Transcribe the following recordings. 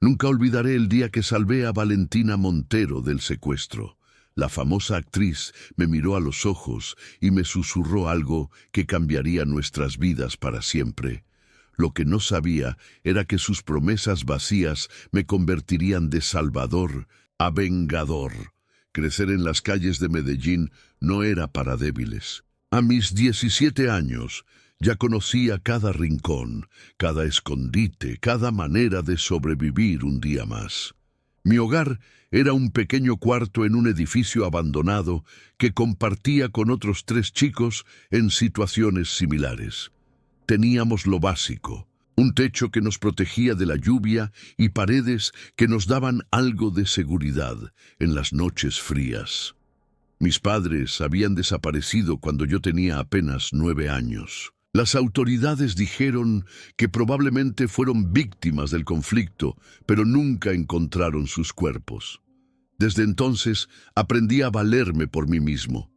Nunca olvidaré el día que salvé a Valentina Montero del secuestro. La famosa actriz me miró a los ojos y me susurró algo que cambiaría nuestras vidas para siempre. Lo que no sabía era que sus promesas vacías me convertirían de salvador a vengador. Crecer en las calles de Medellín no era para débiles. A mis 17 años ya conocía cada rincón, cada escondite, cada manera de sobrevivir un día más. Mi hogar era un pequeño cuarto en un edificio abandonado que compartía con otros 3 chicos en situaciones similares. Teníamos lo básico, un techo que nos protegía de la lluvia y paredes que nos daban algo de seguridad en las noches frías. Mis padres habían desaparecido cuando yo tenía apenas 9 años. Las autoridades dijeron que probablemente fueron víctimas del conflicto, pero nunca encontraron sus cuerpos. Desde entonces aprendí a valerme por mí mismo.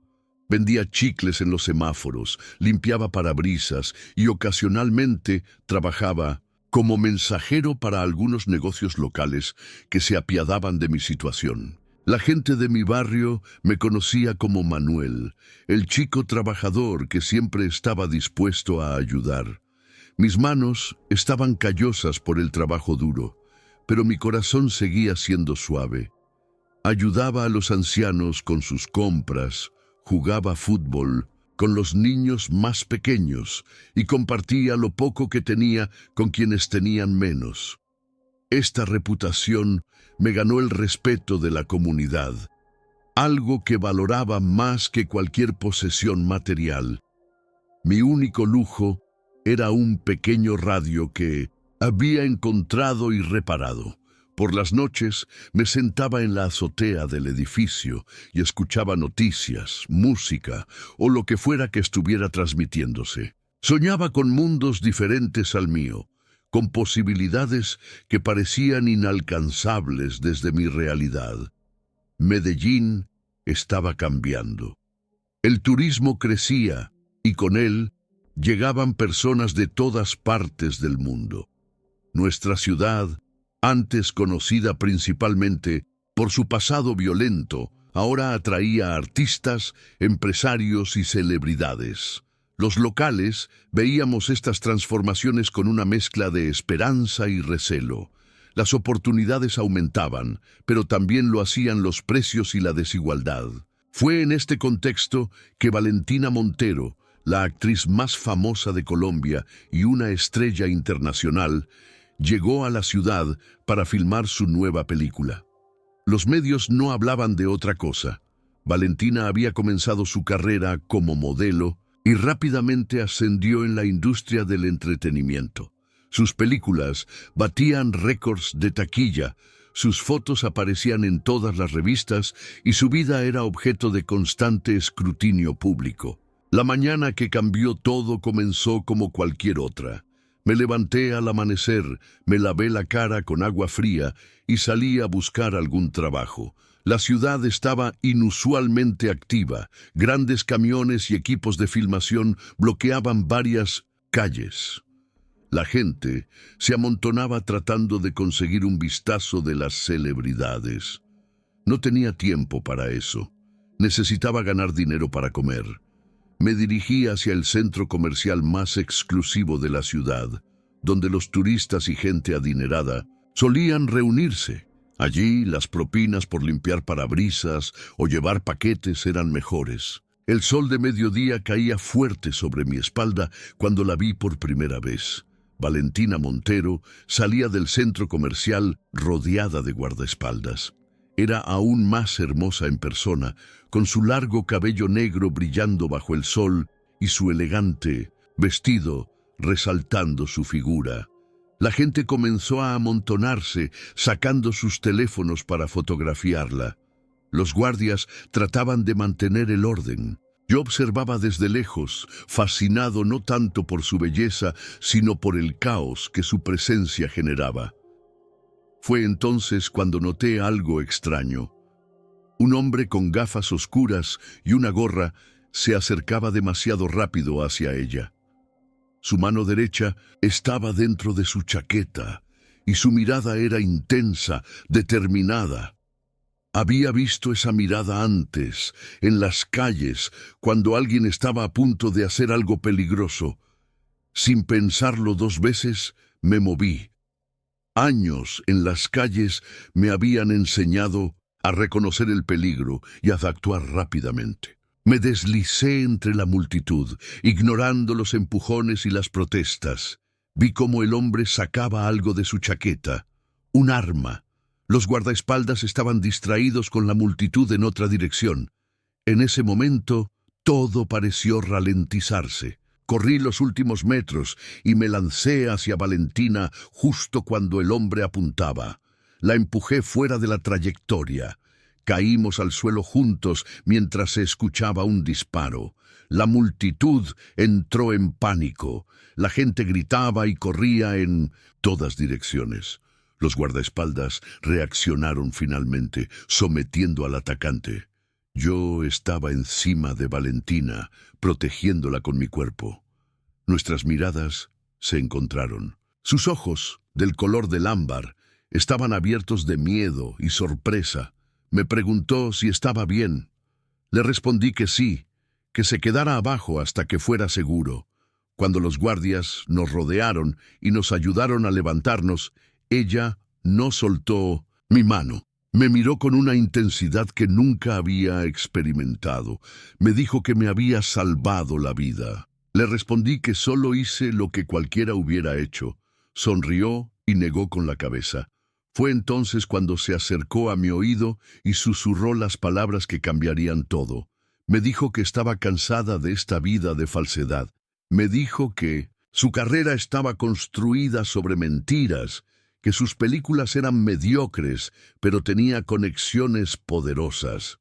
Vendía chicles en los semáforos, limpiaba parabrisas y ocasionalmente trabajaba como mensajero para algunos negocios locales que se apiadaban de mi situación. La gente de mi barrio me conocía como Manuel, el chico trabajador que siempre estaba dispuesto a ayudar. Mis manos estaban callosas por el trabajo duro, pero mi corazón seguía siendo suave. Ayudaba a los ancianos con sus compras, jugaba fútbol con los niños más pequeños y compartía lo poco que tenía con quienes tenían menos. Esta reputación me ganó el respeto de la comunidad, algo que valoraba más que cualquier posesión material. Mi único lujo era un pequeño radio que había encontrado y reparado. Por las noches me sentaba en la azotea del edificio y escuchaba noticias, música o lo que fuera que estuviera transmitiéndose. Soñaba con mundos diferentes al mío, con posibilidades que parecían inalcanzables desde mi realidad. Medellín estaba cambiando. El turismo crecía y con él llegaban personas de todas partes del mundo. Nuestra ciudad, antes conocida principalmente por su pasado violento, ahora atraía a artistas, empresarios y celebridades. Los locales veíamos estas transformaciones con una mezcla de esperanza y recelo. Las oportunidades aumentaban, pero también lo hacían los precios y la desigualdad. Fue en este contexto que Valentina Montero, la actriz más famosa de Colombia y una estrella internacional, llegó a la ciudad para filmar su nueva película. Los medios no hablaban de otra cosa. Valentina había comenzado su carrera como modelo y rápidamente ascendió en la industria del entretenimiento. Sus películas batían récords de taquilla, sus fotos aparecían en todas las revistas y su vida era objeto de constante escrutinio público. La mañana que cambió todo comenzó como cualquier otra. Me levanté al amanecer, me lavé la cara con agua fría y salí a buscar algún trabajo. La ciudad estaba inusualmente activa. Grandes camiones y equipos de filmación bloqueaban varias calles. La gente se amontonaba tratando de conseguir un vistazo de las celebridades. No tenía tiempo para eso. Necesitaba ganar dinero para comer. Me dirigí hacia el centro comercial más exclusivo de la ciudad, donde los turistas y gente adinerada solían reunirse. Allí las propinas por limpiar parabrisas o llevar paquetes eran mejores. El sol de mediodía caía fuerte sobre mi espalda cuando la vi por primera vez. Valentina Montero salía del centro comercial rodeada de guardaespaldas. Era aún más hermosa en persona, con su largo cabello negro brillando bajo el sol y su elegante vestido resaltando su figura. La gente comenzó a amontonarse, sacando sus teléfonos para fotografiarla. Los guardias trataban de mantener el orden. Yo observaba desde lejos, fascinado no tanto por su belleza, sino por el caos que su presencia generaba. Fue entonces cuando noté algo extraño. Un hombre con gafas oscuras y una gorra se acercaba demasiado rápido hacia ella. Su mano derecha estaba dentro de su chaqueta y su mirada era intensa, determinada. Había visto esa mirada antes, en las calles, cuando alguien estaba a punto de hacer algo peligroso. Sin pensarlo 2 veces, me moví. Años en las calles me habían enseñado a reconocer el peligro y a actuar rápidamente. Me deslicé entre la multitud, ignorando los empujones y las protestas. Vi cómo el hombre sacaba algo de su chaqueta, un arma. Los guardaespaldas estaban distraídos con la multitud en otra dirección. En ese momento, todo pareció ralentizarse. Corrí los últimos metros y me lancé hacia Valentina justo cuando el hombre apuntaba. La empujé fuera de la trayectoria. Caímos al suelo juntos mientras se escuchaba un disparo. La multitud entró en pánico. La gente gritaba y corría en todas direcciones. Los guardaespaldas reaccionaron finalmente, sometiendo al atacante. Yo estaba encima de Valentina, protegiéndola con mi cuerpo. Nuestras miradas se encontraron. Sus ojos, del color del ámbar, estaban abiertos de miedo y sorpresa. Me preguntó si estaba bien. Le respondí que sí, que se quedara abajo hasta que fuera seguro. Cuando los guardias nos rodearon y nos ayudaron a levantarnos, ella no soltó mi mano. Me miró con una intensidad que nunca había experimentado. Me dijo que me había salvado la vida. Le respondí que solo hice lo que cualquiera hubiera hecho. Sonrió y negó con la cabeza. Fue entonces cuando se acercó a mi oído y susurró las palabras que cambiarían todo. Me dijo que estaba cansada de esta vida de falsedad. Me dijo que su carrera estaba construida sobre mentiras, que sus películas eran mediocres, pero tenía conexiones poderosas.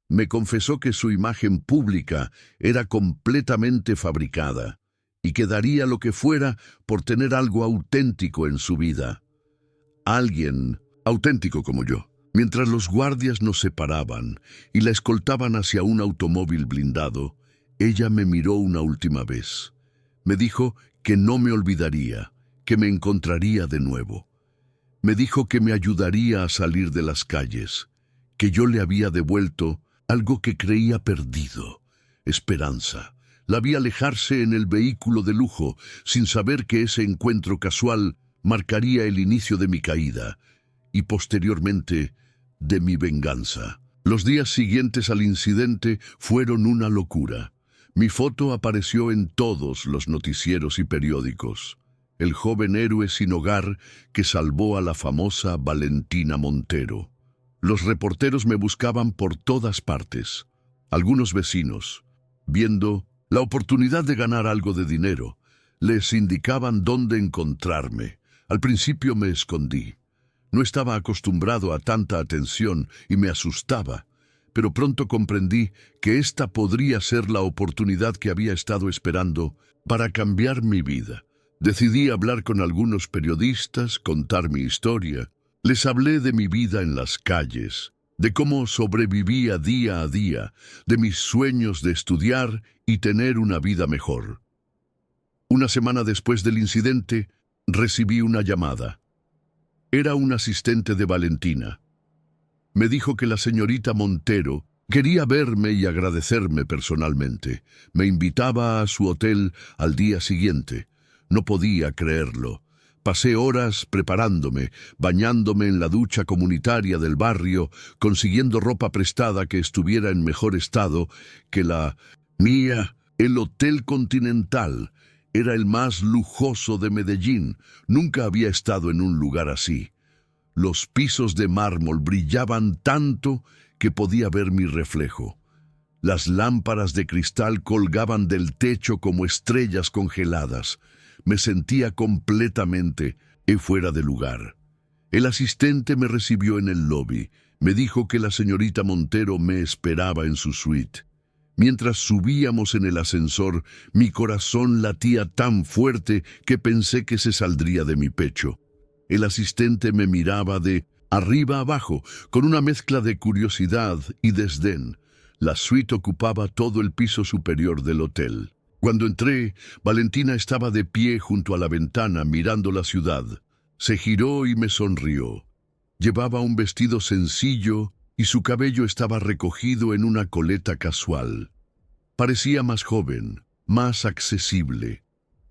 Me confesó que su imagen pública era completamente fabricada y que daría lo que fuera por tener algo auténtico en su vida. Alguien auténtico como yo. Mientras los guardias nos separaban y la escoltaban hacia un automóvil blindado, ella me miró una última vez. Me dijo que no me olvidaría, que me encontraría de nuevo. Me dijo que me ayudaría a salir de las calles, que yo le había devuelto algo que creía perdido, esperanza. La vi alejarse en el vehículo de lujo, sin saber que ese encuentro casual marcaría el inicio de mi caída y posteriormente de mi venganza. Los días siguientes al incidente fueron una locura. Mi foto apareció en todos los noticieros y periódicos. El joven héroe sin hogar que salvó a la famosa Valentina Montero. Los reporteros me buscaban por todas partes. Algunos vecinos, viendo la oportunidad de ganar algo de dinero, les indicaban dónde encontrarme. Al principio me escondí. No estaba acostumbrado a tanta atención y me asustaba, pero pronto comprendí que esta podría ser la oportunidad que había estado esperando para cambiar mi vida. Decidí hablar con algunos periodistas, contar mi historia. Les hablé de mi vida en las calles, de cómo sobrevivía día a día, de mis sueños de estudiar y tener una vida mejor. Una semana después del incidente, recibí una llamada. Era un asistente de Valentina. Me dijo que la señorita Montero quería verme y agradecerme personalmente. Me invitaba a su hotel al día siguiente. No podía creerlo. Pasé horas preparándome, bañándome en la ducha comunitaria del barrio, consiguiendo ropa prestada que estuviera en mejor estado que la mía. El Hotel Continental era el más lujoso de Medellín. Nunca había estado en un lugar así. Los pisos de mármol brillaban tanto que podía ver mi reflejo. Las lámparas de cristal colgaban del techo como estrellas congeladas. Me sentía completamente fuera de lugar. El asistente me recibió en el lobby. Me dijo que la señorita Montero me esperaba en su suite. Mientras subíamos en el ascensor, mi corazón latía tan fuerte que pensé que se saldría de mi pecho. El asistente me miraba de arriba abajo, con una mezcla de curiosidad y desdén. La suite ocupaba todo el piso superior del hotel. Cuando entré, Valentina estaba de pie junto a la ventana mirando la ciudad. Se giró y me sonrió. Llevaba un vestido sencillo y su cabello estaba recogido en una coleta casual. Parecía más joven, más accesible.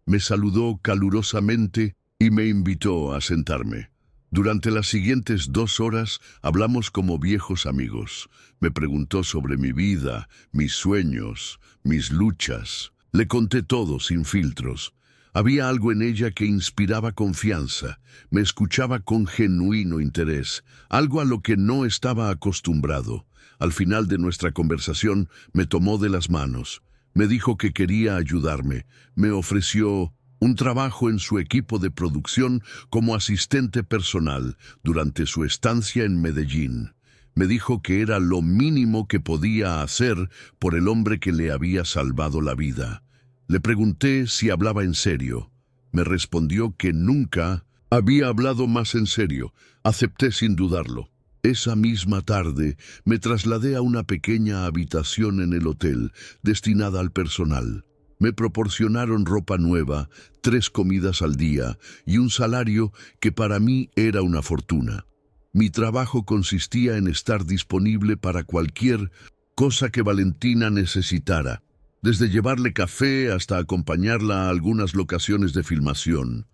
Me saludó calurosamente y me invitó a sentarme. Durante las siguientes 2 horas hablamos como viejos amigos. Me preguntó sobre mi vida, mis sueños, mis luchas. Le conté todo sin filtros. Había algo en ella que inspiraba confianza. Me escuchaba con genuino interés, algo a lo que no estaba acostumbrado. Al final de nuestra conversación me tomó de las manos. Me dijo que quería ayudarme. Me ofreció un trabajo en su equipo de producción como asistente personal durante su estancia en Medellín. Me dijo que era lo mínimo que podía hacer por el hombre que le había salvado la vida. Le pregunté si hablaba en serio. Me respondió que nunca había hablado más en serio. Acepté sin dudarlo. Esa misma tarde me trasladé a una pequeña habitación en el hotel destinada al personal. Me proporcionaron ropa nueva, 3 comidas al día y un salario que para mí era una fortuna. Mi trabajo consistía en estar disponible para cualquier cosa que Valentina necesitara, desde llevarle café hasta acompañarla a algunas locaciones de filmación.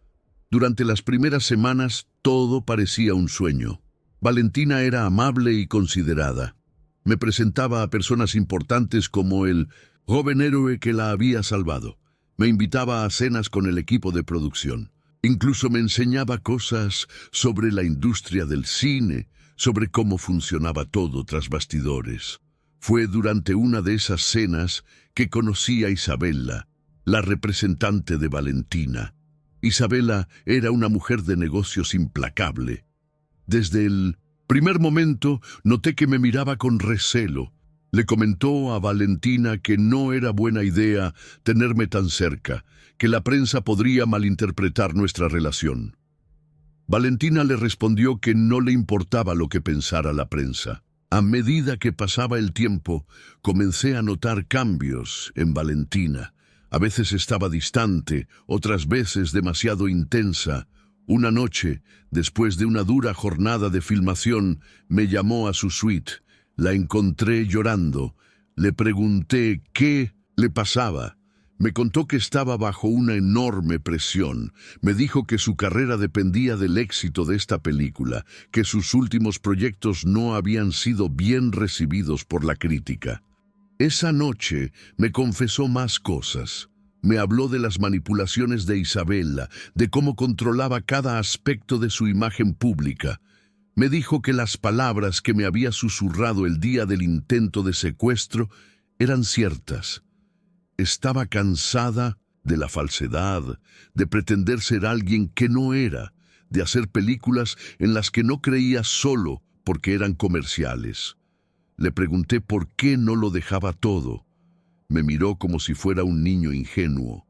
Durante las primeras semanas todo parecía un sueño. Valentina era amable y considerada. Me presentaba a personas importantes como el joven héroe que la había salvado. Me invitaba a cenas con el equipo de producción. Incluso me enseñaba cosas sobre la industria del cine, sobre cómo funcionaba todo tras bastidores. Fue durante una de esas cenas que conocí a Isabela, la representante de Valentina. Isabela era una mujer de negocios implacable. Desde el primer momento noté que me miraba con recelo. Le comentó a Valentina que no era buena idea tenerme tan cerca, que la prensa podría malinterpretar nuestra relación. Valentina le respondió que no le importaba lo que pensara la prensa. A medida que pasaba el tiempo, comencé a notar cambios en Valentina. A veces estaba distante, otras veces demasiado intensa. Una noche, después de una dura jornada de filmación, me llamó a su suite. La encontré llorando. Le pregunté qué le pasaba. Me contó que estaba bajo una enorme presión. Me dijo que su carrera dependía del éxito de esta película, que sus últimos proyectos no habían sido bien recibidos por la crítica. Esa noche me confesó más cosas. Me habló de las manipulaciones de Isabela, de cómo controlaba cada aspecto de su imagen pública. Me dijo que las palabras que me había susurrado el día del intento de secuestro eran ciertas. Estaba cansada de la falsedad, de pretender ser alguien que no era, de hacer películas en las que no creía solo porque eran comerciales. Le pregunté por qué no lo dejaba todo. Me miró como si fuera un niño ingenuo.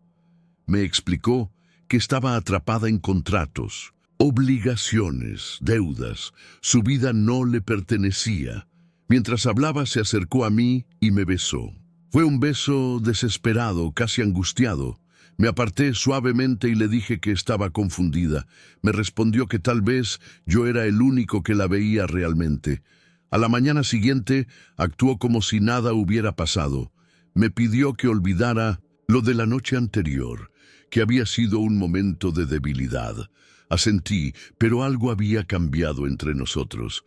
Me explicó que estaba atrapada en contratos, obligaciones, deudas. Su vida no le pertenecía. Mientras hablaba se acercó a mí y me besó. Fue un beso desesperado, casi angustiado. Me aparté suavemente y le dije que estaba confundida. Me respondió que tal vez yo era el único que la veía realmente. A la mañana siguiente actuó como si nada hubiera pasado. Me pidió que olvidara lo de la noche anterior, que había sido un momento de debilidad. Asentí, pero algo había cambiado entre nosotros.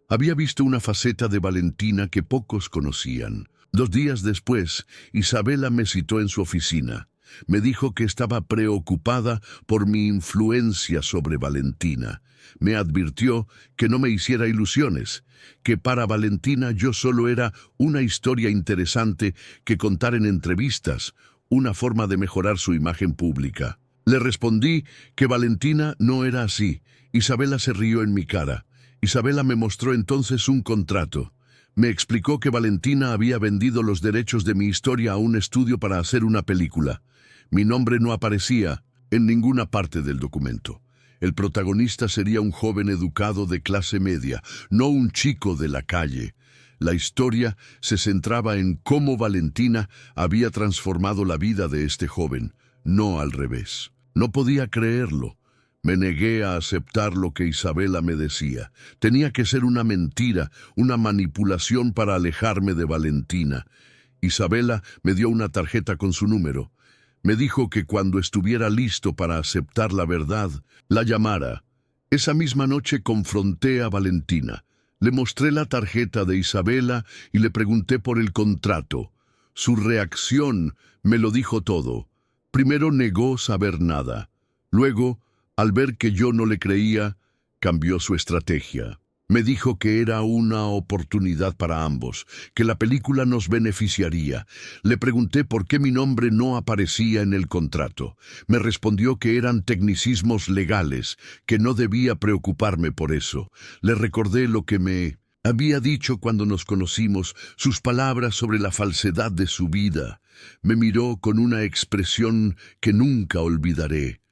Había visto una faceta de Valentina que pocos conocían. 2 días después, Isabela me citó en su oficina. Me dijo que estaba preocupada por mi influencia sobre Valentina. Me advirtió que no me hiciera ilusiones, que para Valentina yo solo era una historia interesante que contar en entrevistas, una forma de mejorar su imagen pública. Le respondí que Valentina no era así. Isabela se rió en mi cara. Isabela me mostró entonces un contrato. Me explicó que Valentina había vendido los derechos de mi historia a un estudio para hacer una película. Mi nombre no aparecía en ninguna parte del documento. El protagonista sería un joven educado de clase media, no un chico de la calle. La historia se centraba en cómo Valentina había transformado la vida de este joven, no al revés. No podía creerlo. Me negué a aceptar lo que Isabela me decía. Tenía que ser una mentira, una manipulación para alejarme de Valentina. Isabela me dio una tarjeta con su número. Me dijo que cuando estuviera listo para aceptar la verdad, la llamara. Esa misma noche confronté a Valentina. Le mostré la tarjeta de Isabela y le pregunté por el contrato. Su reacción me lo dijo todo. Primero negó saber nada. Luego, al ver que yo no le creía, cambió su estrategia. Me dijo que era una oportunidad para ambos, que la película nos beneficiaría. Le pregunté por qué mi nombre no aparecía en el contrato. Me respondió que eran tecnicismos legales, que no debía preocuparme por eso. Le recordé lo que me había dicho cuando nos conocimos, sus palabras sobre la falsedad de su vida. Me miró con una expresión que nunca olvidaré,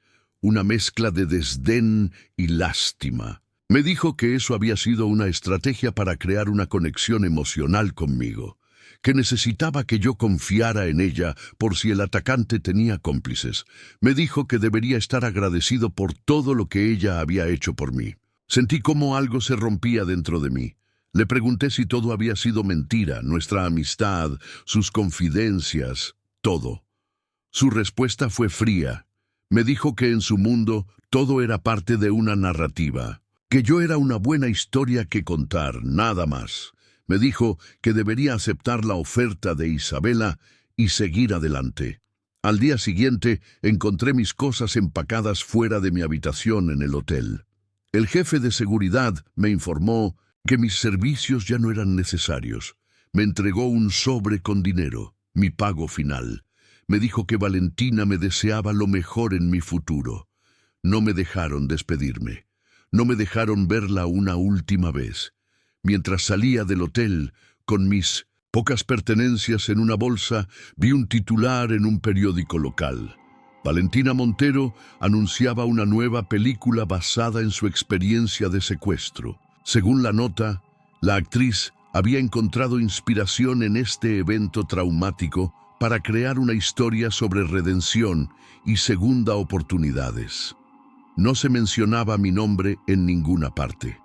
una mezcla de desdén y lástima. Me dijo que eso había sido una estrategia para crear una conexión emocional conmigo, que necesitaba que yo confiara en ella por si el atacante tenía cómplices. Me dijo que debería estar agradecido por todo lo que ella había hecho por mí. Sentí como algo se rompía dentro de mí. Le pregunté si todo había sido mentira, nuestra amistad, sus confidencias, todo. Su respuesta fue fría. Me dijo que en su mundo todo era parte de una narrativa, que yo era una buena historia que contar, nada más. Me dijo que debería aceptar la oferta de Isabela y seguir adelante. Al día siguiente encontré mis cosas empacadas fuera de mi habitación en el hotel. El jefe de seguridad me informó que mis servicios ya no eran necesarios. Me entregó un sobre con dinero, mi pago final. Me dijo que Valentina me deseaba lo mejor en mi futuro. No me dejaron despedirme. No me dejaron verla una última vez. Mientras salía del hotel, con mis pocas pertenencias en una bolsa, vi un titular en un periódico local. Valentina Montero anunciaba una nueva película basada en su experiencia de secuestro. Según la nota, la actriz había encontrado inspiración en este evento traumático para crear una historia sobre redención y segunda oportunidades. No se mencionaba mi nombre en ninguna parte.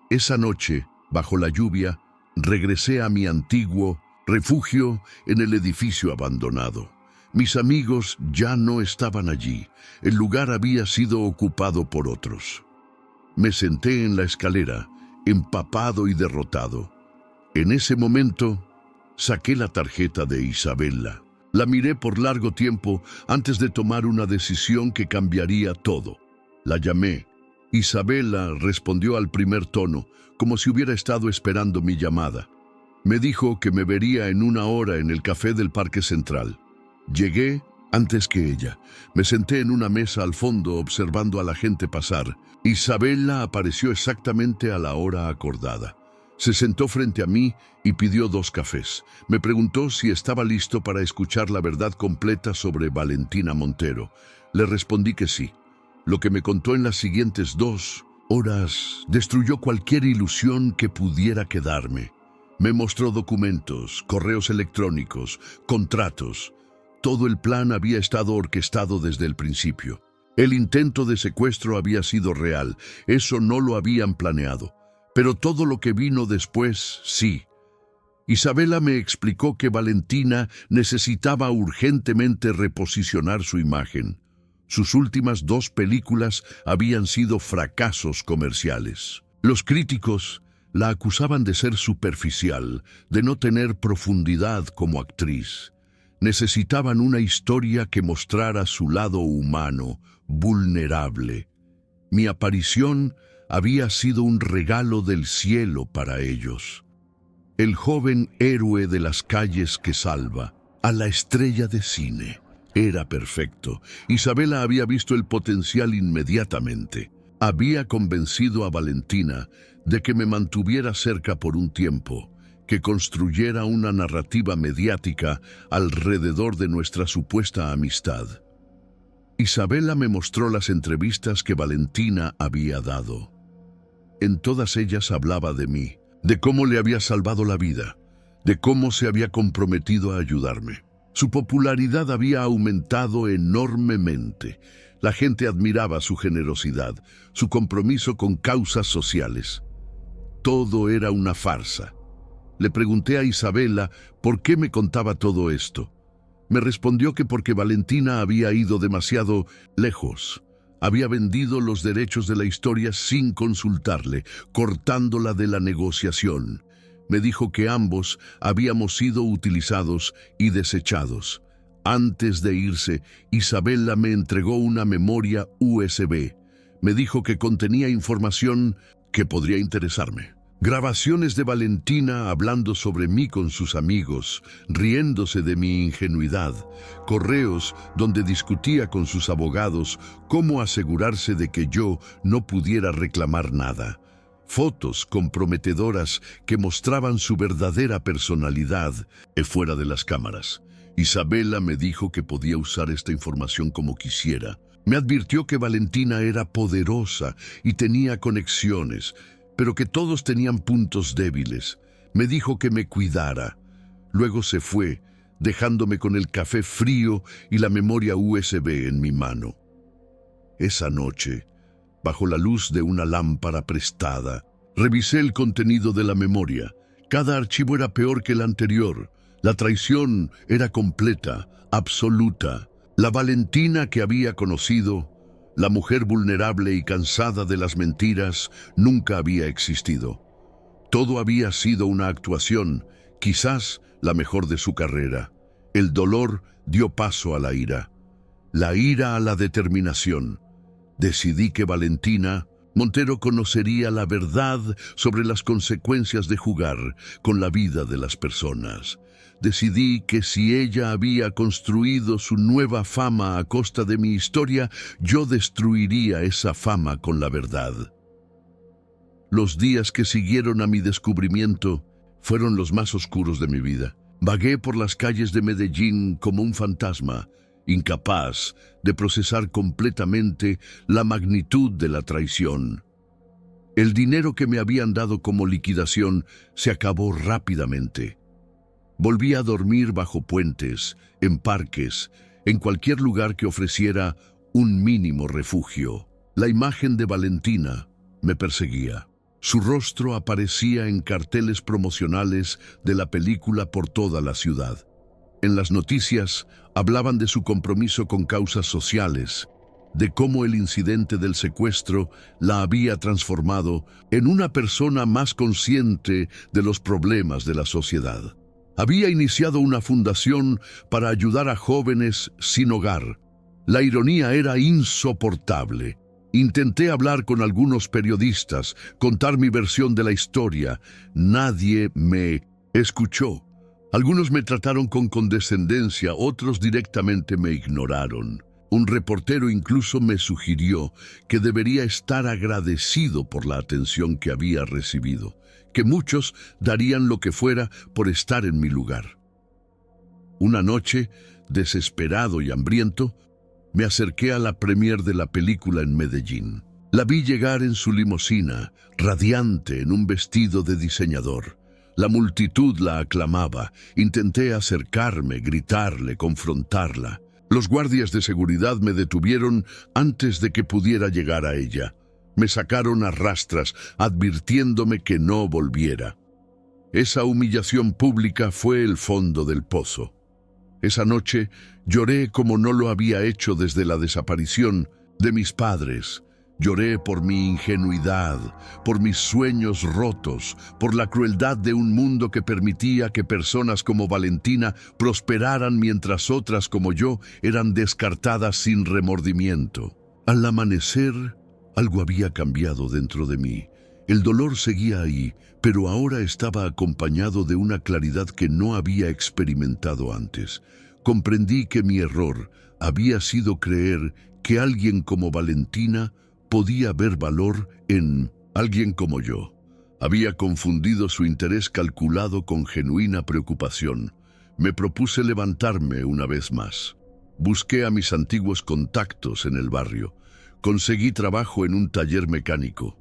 Esa noche, bajo la lluvia, regresé a mi antiguo refugio en el edificio abandonado. Mis amigos ya no estaban allí. El lugar había sido ocupado por otros. Me senté en la escalera, empapado y derrotado. En ese momento, saqué la tarjeta de Isabela. La miré por largo tiempo antes de tomar una decisión que cambiaría todo. La llamé. Isabela respondió al primer tono, como si hubiera estado esperando mi llamada. Me dijo que me vería en 1 hora en el café del Parque Central. Llegué antes que ella. Me senté en una mesa al fondo observando a la gente pasar. Isabela apareció exactamente a la hora acordada. Se sentó frente a mí y pidió 2 cafés. Me preguntó si estaba listo para escuchar la verdad completa sobre Valentina Montero. Le respondí que sí. Lo que me contó en las siguientes 2 horas destruyó cualquier ilusión que pudiera quedarme. Me mostró documentos, correos electrónicos, contratos. Todo el plan había estado orquestado desde el principio. El intento de secuestro había sido real, eso no lo habían planeado. Pero todo lo que vino después, sí. Isabela me explicó que Valentina necesitaba urgentemente reposicionar su imagen. Sus últimas 2 películas habían sido fracasos comerciales. Los críticos la acusaban de ser superficial, de no tener profundidad como actriz. Necesitaban una historia que mostrara su lado humano, vulnerable. Mi aparición había sido un regalo del cielo para ellos. El joven héroe de las calles que salva a la estrella de cine. Era perfecto. Isabela había visto el potencial inmediatamente. Había convencido a Valentina de que me mantuviera cerca por un tiempo, que construyera una narrativa mediática alrededor de nuestra supuesta amistad. Isabela me mostró las entrevistas que Valentina había dado. En todas ellas hablaba de mí, de cómo le había salvado la vida, de cómo se había comprometido a ayudarme. Su popularidad había aumentado enormemente. La gente admiraba su generosidad, su compromiso con causas sociales. Todo era una farsa. Le pregunté a Isabela por qué me contaba todo esto. Me respondió que porque Valentina había ido demasiado lejos. Había vendido los derechos de la historia sin consultarle, cortándola de la negociación. Me dijo que ambos habíamos sido utilizados y desechados. Antes de irse, Isabela me entregó una memoria USB. Me dijo que contenía información que podría interesarme. Grabaciones de Valentina hablando sobre mí con sus amigos, riéndose de mi ingenuidad. Correos donde discutía con sus abogados cómo asegurarse de que yo no pudiera reclamar nada. Fotos comprometedoras que mostraban su verdadera personalidad fuera de las cámaras. Isabela me dijo que podía usar esta información como quisiera. Me advirtió que Valentina era poderosa y tenía conexiones, pero que todos tenían puntos débiles. Me dijo que me cuidara. Luego se fue, dejándome con el café frío y la memoria USB en mi mano. Esa noche, bajo la luz de una lámpara prestada, revisé el contenido de la memoria. Cada archivo era peor que el anterior. La traición era completa, absoluta. La Valentina que había conocido, la mujer vulnerable y cansada de las mentiras, nunca había existido. Todo había sido una actuación, quizás la mejor de su carrera. El dolor dio paso a la ira a la determinación. Decidí que Valentina Montero conocería la verdad sobre las consecuencias de jugar con la vida de las personas. Decidí que si ella había construido su nueva fama a costa de mi historia, yo destruiría esa fama con la verdad. Los días que siguieron a mi descubrimiento fueron los más oscuros de mi vida. Vagué por las calles de Medellín como un fantasma, incapaz de procesar completamente la magnitud de la traición. El dinero que me habían dado como liquidación se acabó rápidamente. Volví a dormir bajo puentes, en parques, en cualquier lugar que ofreciera un mínimo refugio. La imagen de Valentina me perseguía. Su rostro aparecía en carteles promocionales de la película por toda la ciudad. En las noticias hablaban de su compromiso con causas sociales, de cómo el incidente del secuestro la había transformado en una persona más consciente de los problemas de la sociedad. Había iniciado una fundación para ayudar a jóvenes sin hogar. La ironía era insoportable. Intenté hablar con algunos periodistas, contar mi versión de la historia. Nadie me escuchó. Algunos me trataron con condescendencia, otros directamente me ignoraron. Un reportero incluso me sugirió que debería estar agradecido por la atención que había recibido, que muchos darían lo que fuera por estar en mi lugar. Una noche, desesperado y hambriento, me acerqué a la premier de la película en Medellín. La vi llegar en su limusina, radiante en un vestido de diseñador. La multitud la aclamaba. Intenté acercarme, gritarle, confrontarla. Los guardias de seguridad me detuvieron antes de que pudiera llegar a ella. Me sacaron a rastras, advirtiéndome que no volviera. Esa humillación pública fue el fondo del pozo. Esa noche lloré como no lo había hecho desde la desaparición de mis padres. Lloré por mi ingenuidad, por mis sueños rotos, por la crueldad de un mundo que permitía que personas como Valentina prosperaran mientras otras como yo eran descartadas sin remordimiento. Al amanecer, algo había cambiado dentro de mí. El dolor seguía ahí, pero ahora estaba acompañado de una claridad que no había experimentado antes. Comprendí que mi error había sido creer que alguien como Valentina podía ver valor en alguien como yo. Había confundido su interés calculado con genuina preocupación. Me propuse levantarme una vez más. Busqué a mis antiguos contactos en el barrio. Conseguí trabajo en un taller mecánico.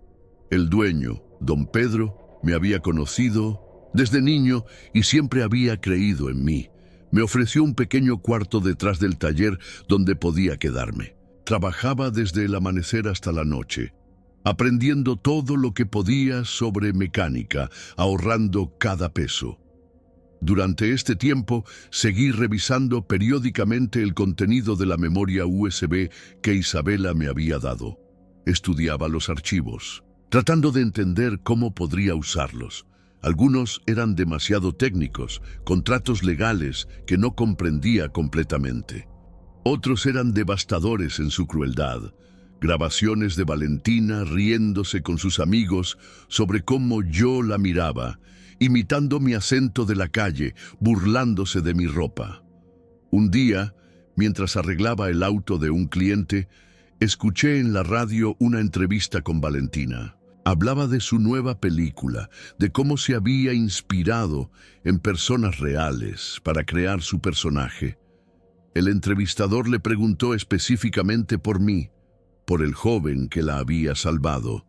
El dueño, don Pedro, me había conocido desde niño y siempre había creído en mí. Me ofreció un pequeño cuarto detrás del taller donde podía quedarme. Trabajaba desde el amanecer hasta la noche, aprendiendo todo lo que podía sobre mecánica, ahorrando cada peso. Durante este tiempo, seguí revisando periódicamente el contenido de la memoria USB que Isabela me había dado. Estudiaba los archivos, tratando de entender cómo podría usarlos. Algunos eran demasiado técnicos, contratos legales que no comprendía completamente. Otros eran devastadores en su crueldad. Grabaciones de Valentina riéndose con sus amigos sobre cómo yo la miraba, imitando mi acento de la calle, burlándose de mi ropa. Un día, mientras arreglaba el auto de un cliente, escuché en la radio una entrevista con Valentina. Hablaba de su nueva película, de cómo se había inspirado en personas reales para crear su personaje. El entrevistador le preguntó específicamente por mí, por el joven que la había salvado.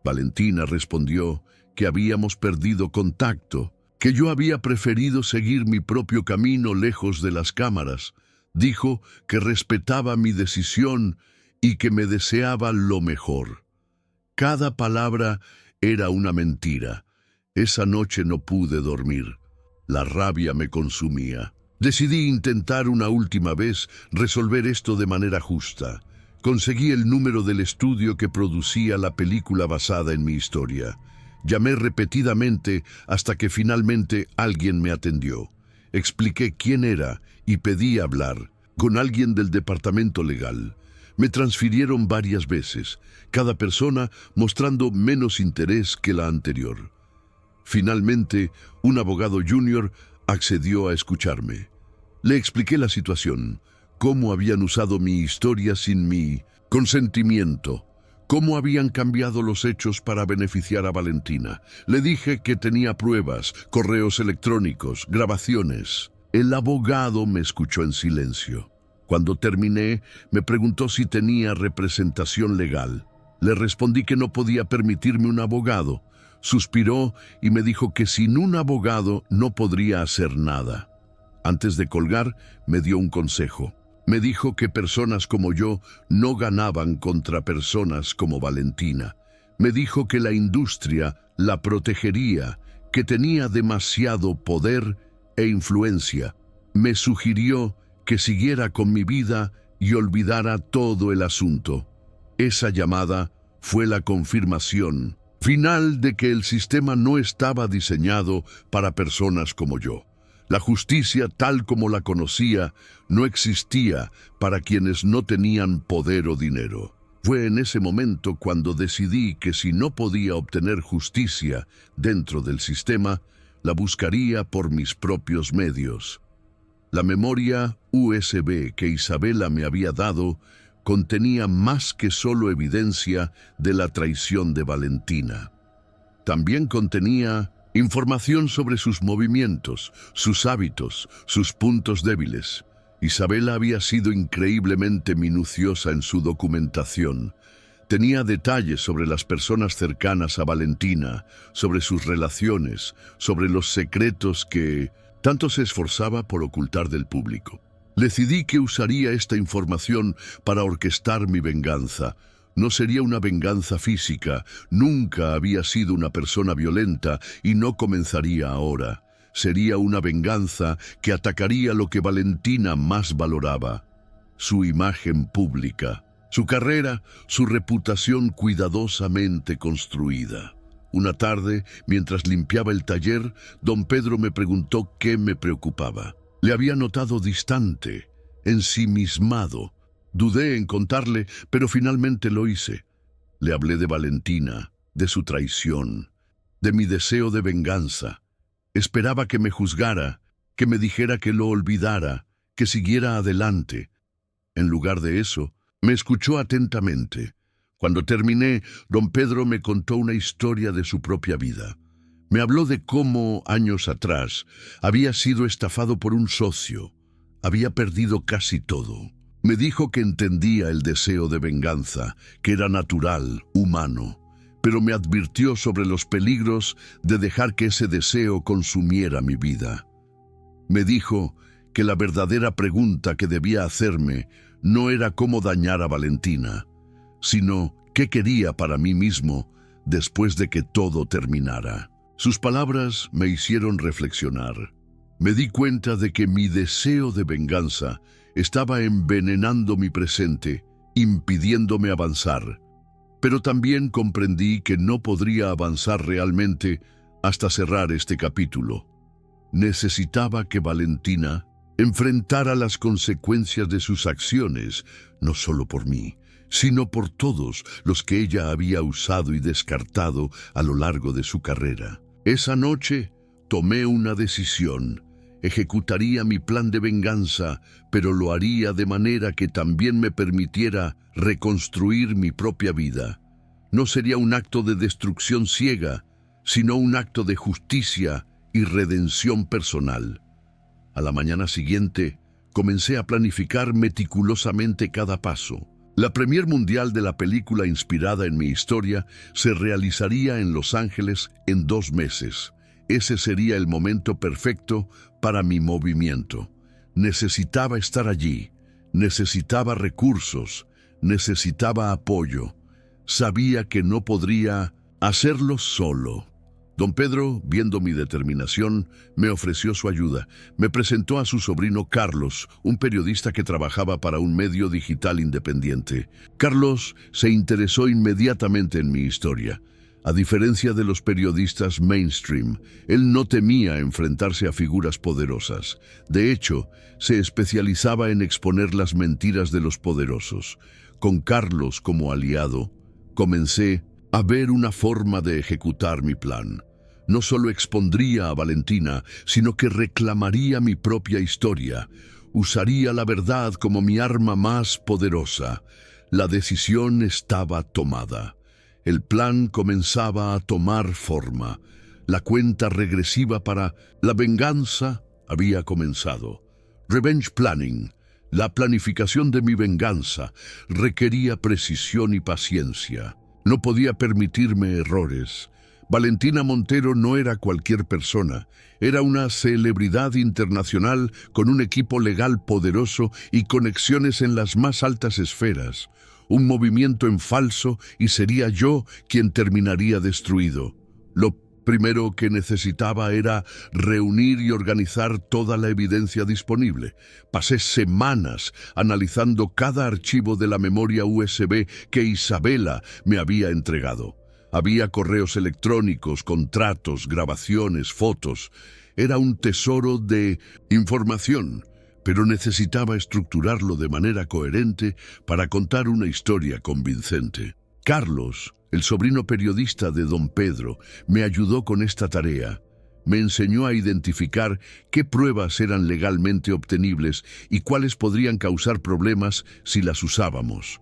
Valentina respondió que habíamos perdido contacto, que yo había preferido seguir mi propio camino lejos de las cámaras. Dijo que respetaba mi decisión y que me deseaba lo mejor. Cada palabra era una mentira. Esa noche no pude dormir. La rabia me consumía. Decidí intentar una última vez resolver esto de manera justa. Conseguí el número del estudio que producía la película basada en mi historia. Llamé repetidamente hasta que finalmente alguien me atendió. Expliqué quién era y pedí hablar con alguien del departamento legal. Me transfirieron varias veces, cada persona mostrando menos interés que la anterior. Finalmente, un abogado junior accedió a escucharme. Le expliqué la situación, cómo habían usado mi historia sin mi consentimiento, cómo habían cambiado los hechos para beneficiar a Valentina. Le dije que tenía pruebas, correos electrónicos, grabaciones. El abogado me escuchó en silencio. Cuando terminé, me preguntó si tenía representación legal. Le respondí que no podía permitirme un abogado. Suspiró y me dijo que sin un abogado no podría hacer nada. Antes de colgar, me dio un consejo. Me dijo que personas como yo no ganaban contra personas como Valentina. Me dijo que la industria la protegería, que tenía demasiado poder e influencia. Me sugirió que siguiera con mi vida y olvidara todo el asunto. Esa llamada fue la confirmación final de que el sistema no estaba diseñado para personas como yo. La justicia, tal como la conocía, no existía para quienes no tenían poder o dinero. Fue en ese momento cuando decidí que si no podía obtener justicia dentro del sistema, la buscaría por mis propios medios. La memoria USB que Isabela me había dado contenía más que solo evidencia de la traición de Valentina. También contenía información sobre sus movimientos, sus hábitos, sus puntos débiles. Isabela había sido increíblemente minuciosa en su documentación. Tenía detalles sobre las personas cercanas a Valentina, sobre sus relaciones, sobre los secretos que tanto se esforzaba por ocultar del público. Decidí que usaría esta información para orquestar mi venganza. No sería una venganza física, nunca había sido una persona violenta y no comenzaría ahora. Sería una venganza que atacaría lo que Valentina más valoraba: su imagen pública, su carrera, su reputación cuidadosamente construida. Una tarde, mientras limpiaba el taller, don Pedro me preguntó qué me preocupaba. Le había notado distante, ensimismado. Dudé en contarle, pero finalmente lo hice. Le hablé de Valentina, de su traición, de mi deseo de venganza. Esperaba que me juzgara, que me dijera que lo olvidara, que siguiera adelante. En lugar de eso, me escuchó atentamente. Cuando terminé, don Pedro me contó una historia de su propia vida. Me habló de cómo, años atrás, había sido estafado por un socio. Había perdido casi todo. Me dijo que entendía el deseo de venganza, que era natural, humano, pero me advirtió sobre los peligros de dejar que ese deseo consumiera mi vida. Me dijo que la verdadera pregunta que debía hacerme no era cómo dañar a Valentina, sino qué quería para mí mismo después de que todo terminara. Sus palabras me hicieron reflexionar. Me di cuenta de que mi deseo de venganza estaba envenenando mi presente, impidiéndome avanzar. Pero también comprendí que no podría avanzar realmente hasta cerrar este capítulo. Necesitaba que Valentina enfrentara las consecuencias de sus acciones, no solo por mí, sino por todos los que ella había usado y descartado a lo largo de su carrera. Esa noche tomé una decisión. Ejecutaría mi plan de venganza, pero lo haría de manera que también me permitiera reconstruir mi propia vida. No sería un acto de destrucción ciega, sino un acto de justicia y redención personal. A la mañana siguiente, comencé a planificar meticulosamente cada paso. La premier mundial de la película inspirada en mi historia se realizaría en Los Ángeles en 2 meses. Ese sería el momento perfecto para mi movimiento. Necesitaba estar allí, necesitaba recursos, necesitaba apoyo. Sabía que no podría hacerlo solo. Don Pedro, viendo mi determinación, me ofreció su ayuda. Me presentó a su sobrino Carlos, un periodista que trabajaba para un medio digital independiente. Carlos se interesó inmediatamente en mi historia. A diferencia de los periodistas mainstream, él no temía enfrentarse a figuras poderosas. De hecho, se especializaba en exponer las mentiras de los poderosos. Con Carlos como aliado, comencé a ver una forma de ejecutar mi plan. No solo expondría a Valentina, sino que reclamaría mi propia historia. Usaría la verdad como mi arma más poderosa. La decisión estaba tomada. El plan comenzaba a tomar forma. La cuenta regresiva para la venganza había comenzado. Revenge planning, la planificación de mi venganza, requería precisión y paciencia. No podía permitirme errores. Valentina Montero no era cualquier persona. Era una celebridad internacional con un equipo legal poderoso y conexiones en las más altas esferas. Un movimiento en falso y sería yo quien terminaría destruido. Lo primero que necesitaba era reunir y organizar toda la evidencia disponible. Pasé semanas analizando cada archivo de la memoria USB que Isabela me había entregado. Había correos electrónicos, contratos, grabaciones, fotos. Era un tesoro de información, pero necesitaba estructurarlo de manera coherente para contar una historia convincente. Carlos, el sobrino periodista de Don Pedro, me ayudó con esta tarea. Me enseñó a identificar qué pruebas eran legalmente obtenibles y cuáles podrían causar problemas si las usábamos.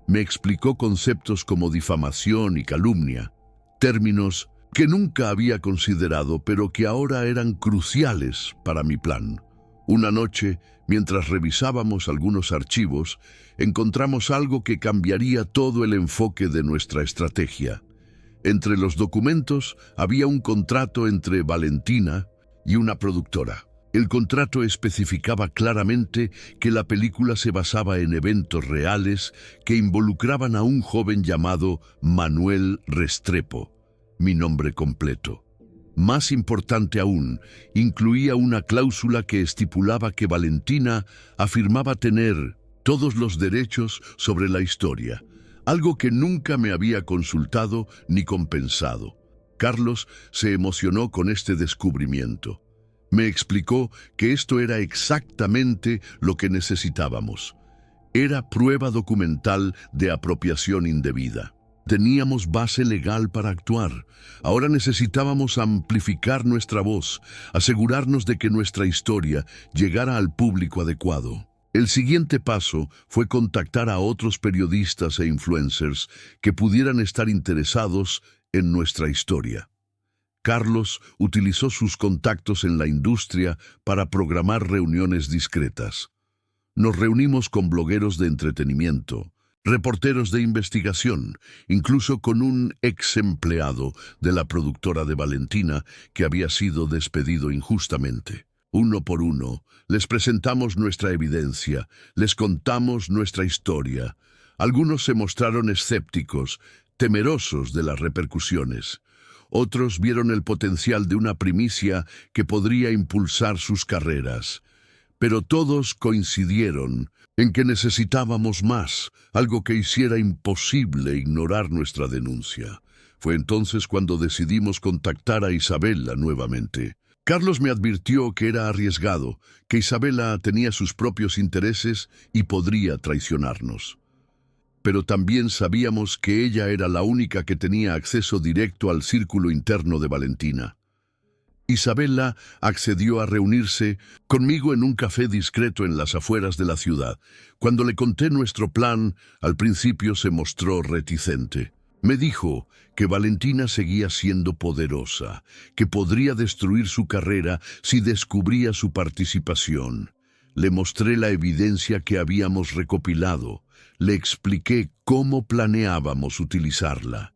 Me explicó conceptos como difamación y calumnia, términos que nunca había considerado, pero que ahora eran cruciales para mi plan. Una noche, mientras revisábamos algunos archivos, encontramos algo que cambiaría todo el enfoque de nuestra estrategia. Entre los documentos había un contrato entre Valentina y una productora. El contrato especificaba claramente que la película se basaba en eventos reales que involucraban a un joven llamado Manuel Restrepo, mi nombre completo. Más importante aún, incluía una cláusula que estipulaba que Valentina afirmaba tener todos los derechos sobre la historia, algo que nunca me había consultado ni compensado. Carlos se emocionó con este descubrimiento. Me explicó que esto era exactamente lo que necesitábamos. Era prueba documental de apropiación indebida. Teníamos base legal para actuar. Ahora necesitábamos amplificar nuestra voz, asegurarnos de que nuestra historia llegara al público adecuado. El siguiente paso fue contactar a otros periodistas e influencers que pudieran estar interesados en nuestra historia. Carlos utilizó sus contactos en la industria para programar reuniones discretas. Nos reunimos con blogueros de entretenimiento, reporteros de investigación, incluso con un ex empleado de la productora de Valentina que había sido despedido injustamente. Uno por uno, les presentamos nuestra evidencia, les contamos nuestra historia. Algunos se mostraron escépticos, temerosos de las repercusiones. Otros vieron el potencial de una primicia que podría impulsar sus carreras. Pero todos coincidieron en que necesitábamos más, algo que hiciera imposible ignorar nuestra denuncia. Fue entonces cuando decidimos contactar a Isabela nuevamente. Carlos me advirtió que era arriesgado, que Isabela tenía sus propios intereses y podría traicionarnos. Pero también sabíamos que ella era la única que tenía acceso directo al círculo interno de Valentina. Isabela accedió a reunirse conmigo en un café discreto en las afueras de la ciudad. Cuando le conté nuestro plan, al principio se mostró reticente. Me dijo que Valentina seguía siendo poderosa, que podría destruir su carrera si descubría su participación. Le mostré la evidencia que habíamos recopilado. Le expliqué cómo planeábamos utilizarla.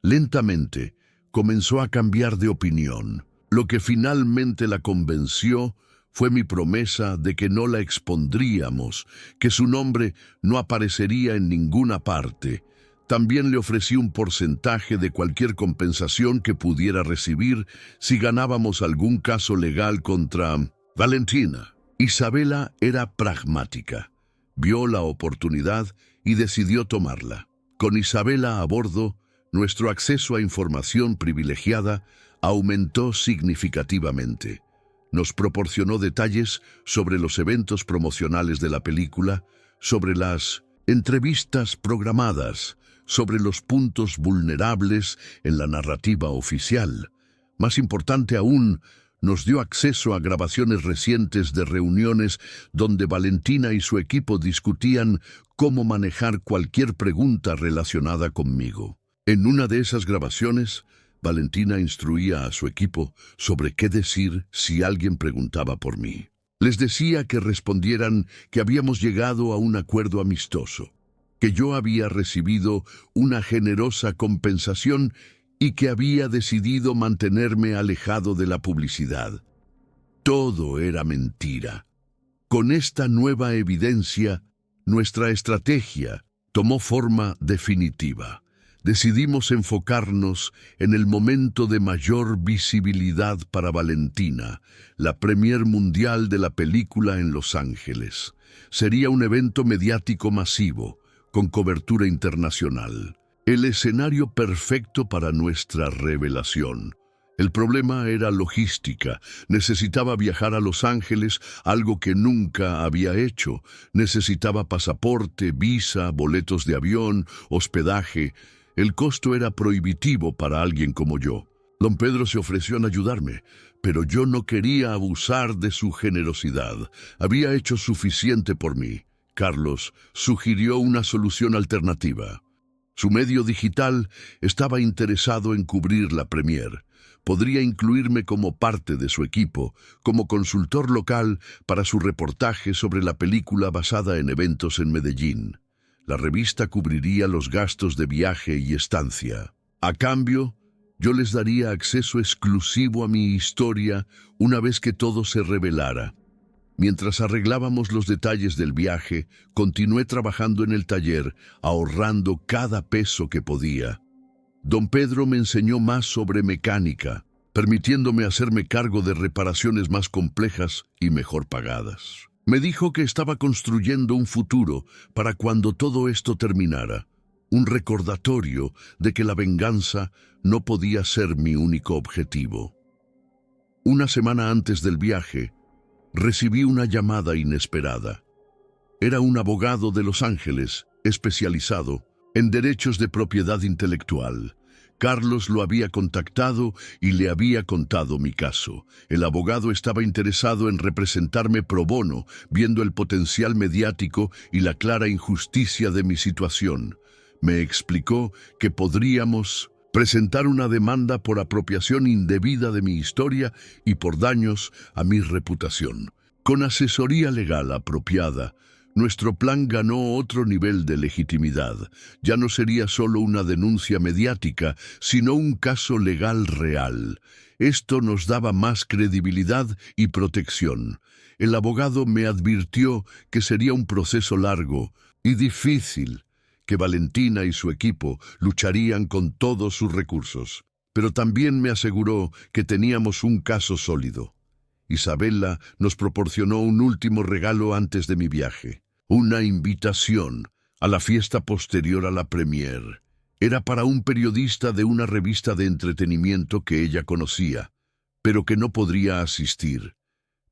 Lentamente, comenzó a cambiar de opinión. Lo que finalmente la convenció fue mi promesa de que no la expondríamos, que su nombre no aparecería en ninguna parte. También le ofrecí un porcentaje de cualquier compensación que pudiera recibir si ganábamos algún caso legal contra Valentina. Isabela era pragmática. Vio la oportunidad y decidió tomarla. Con Isabela a bordo, nuestro acceso a información privilegiada aumentó significativamente. Nos proporcionó detalles sobre los eventos promocionales de la película, sobre las entrevistas programadas, sobre los puntos vulnerables en la narrativa oficial. Más importante aún, nos dio acceso a grabaciones recientes de reuniones donde Valentina y su equipo discutían cómo manejar cualquier pregunta relacionada conmigo. En una de esas grabaciones, Valentina instruía a su equipo sobre qué decir si alguien preguntaba por mí. Les decía que respondieran que habíamos llegado a un acuerdo amistoso, que yo había recibido una generosa compensación y que había decidido mantenerme alejado de la publicidad. Todo era mentira. Con esta nueva evidencia, nuestra estrategia tomó forma definitiva. Decidimos enfocarnos en el momento de mayor visibilidad para Valentina, la premier mundial de la película en Los Ángeles. Sería un evento mediático masivo, con cobertura internacional. El escenario perfecto para nuestra revelación. El problema era logística. Necesitaba viajar a Los Ángeles, algo que nunca había hecho. Necesitaba pasaporte, visa, boletos de avión, hospedaje. El costo era prohibitivo para alguien como yo. Don Pedro se ofreció en ayudarme, pero yo no quería abusar de su generosidad. Había hecho suficiente por mí. Carlos sugirió una solución alternativa. Su medio digital estaba interesado en cubrir la premier. Podría incluirme como parte de su equipo, como consultor local para su reportaje sobre la película basada en eventos en Medellín. La revista cubriría los gastos de viaje y estancia. A cambio, yo les daría acceso exclusivo a mi historia una vez que todo se revelara. Mientras arreglábamos los detalles del viaje, continué trabajando en el taller, ahorrando cada peso que podía. Don Pedro me enseñó más sobre mecánica, permitiéndome hacerme cargo de reparaciones más complejas y mejor pagadas. Me dijo que estaba construyendo un futuro para cuando todo esto terminara, un recordatorio de que la venganza no podía ser mi único objetivo. Una semana antes del viaje, recibí una llamada inesperada. Era un abogado de Los Ángeles, especializado en derechos de propiedad intelectual. Carlos lo había contactado y le había contado mi caso. El abogado estaba interesado en representarme pro bono, viendo el potencial mediático y la clara injusticia de mi situación. Me explicó que podríamos presentar una demanda por apropiación indebida de mi historia y por daños a mi reputación. Con asesoría legal apropiada, Nuestro plan ganó otro nivel de legitimidad. Ya no sería solo una denuncia mediática, sino un caso legal real. Esto nos daba más credibilidad y protección. El abogado me advirtió que sería un proceso largo y difícil, que Valentina y su equipo lucharían con todos sus recursos. Pero también me aseguró que teníamos un caso sólido. Isabella nos proporcionó un último regalo antes de mi viaje, una invitación a la fiesta posterior a la premier. Era para un periodista de una revista de entretenimiento que ella conocía, pero que no podría asistir.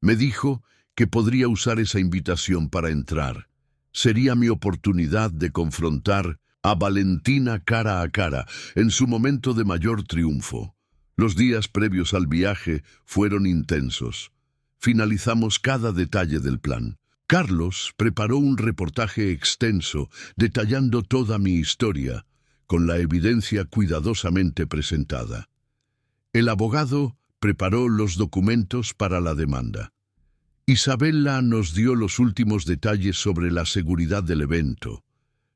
Me dijo que podría usar esa invitación para entrar. Sería mi oportunidad de confrontar a Valentina cara a cara en su momento de mayor triunfo. Los días previos al viaje fueron intensos. Finalizamos cada detalle del plan. Carlos preparó un reportaje extenso detallando toda mi historia, con la evidencia cuidadosamente presentada. El abogado preparó los documentos para la demanda. Isabella nos dio los últimos detalles sobre la seguridad del evento,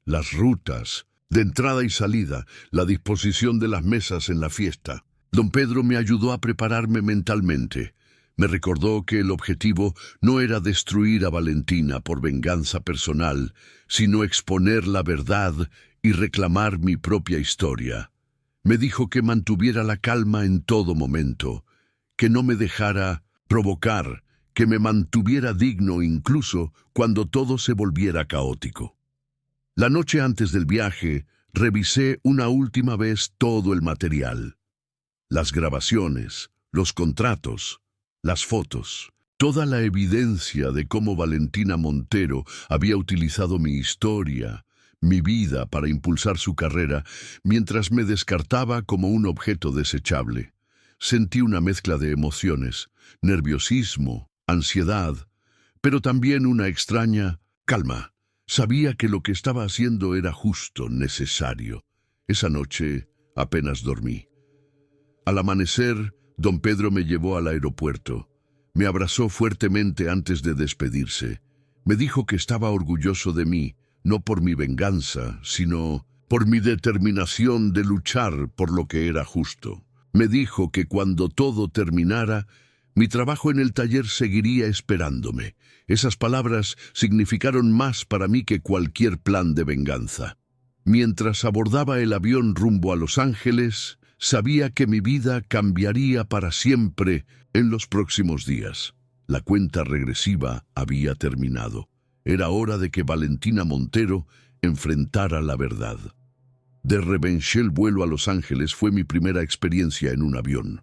las rutas de entrada y salida, la disposición de las mesas en la fiesta. Don Pedro me ayudó a prepararme mentalmente. Me recordó que el objetivo no era destruir a Valentina por venganza personal, sino exponer la verdad y reclamar mi propia historia. Me dijo que mantuviera la calma en todo momento, que no me dejara provocar, que me mantuviera digno incluso cuando todo se volviera caótico. La noche antes del viaje, revisé una última vez todo el material. Las grabaciones, los contratos, las fotos, toda la evidencia de cómo Valentina Montero había utilizado mi historia, mi vida para impulsar su carrera, mientras me descartaba como un objeto desechable. Sentí una mezcla de emociones, nerviosismo, ansiedad, pero también una extraña calma. Sabía que lo que estaba haciendo era justo, necesario. Esa noche apenas dormí. Al amanecer, don Pedro me llevó al aeropuerto. Me abrazó fuertemente antes de despedirse. Me dijo que estaba orgulloso de mí, no por mi venganza, sino por mi determinación de luchar por lo que era justo. Me dijo que cuando todo terminara, mi trabajo en el taller seguiría esperándome. Esas palabras significaron más para mí que cualquier plan de venganza. Mientras abordaba el avión rumbo a Los Ángeles, sabía que mi vida cambiaría para siempre en los próximos días. La cuenta regresiva había terminado. Era hora de que Valentina Montero enfrentara la verdad. De revanché el vuelo a Los Ángeles fue mi primera experiencia en un avión.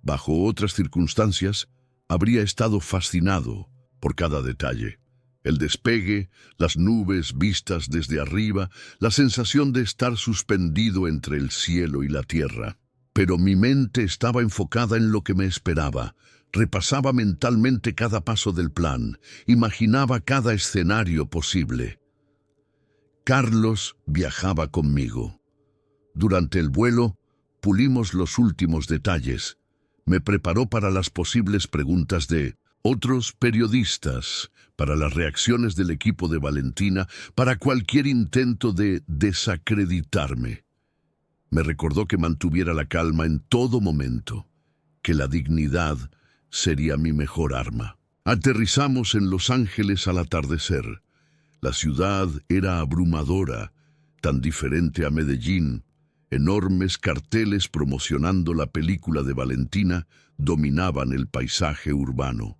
Bajo otras circunstancias, habría estado fascinado por cada detalle. El despegue, las nubes vistas desde arriba, la sensación de estar suspendido entre el cielo y la tierra. Pero mi mente estaba enfocada en lo que me esperaba. Repasaba mentalmente cada paso del plan, imaginaba cada escenario posible. Carlos viajaba conmigo. Durante el vuelo, pulimos los últimos detalles. Me preparó para las posibles preguntas de otros periodistas, para las reacciones del equipo de Valentina, para cualquier intento de desacreditarme. Me recordó que mantuviera la calma en todo momento, que la dignidad sería mi mejor arma. Aterrizamos en Los Ángeles al atardecer. La ciudad era abrumadora, tan diferente a Medellín. Enormes carteles promocionando la película de Valentina dominaban el paisaje urbano.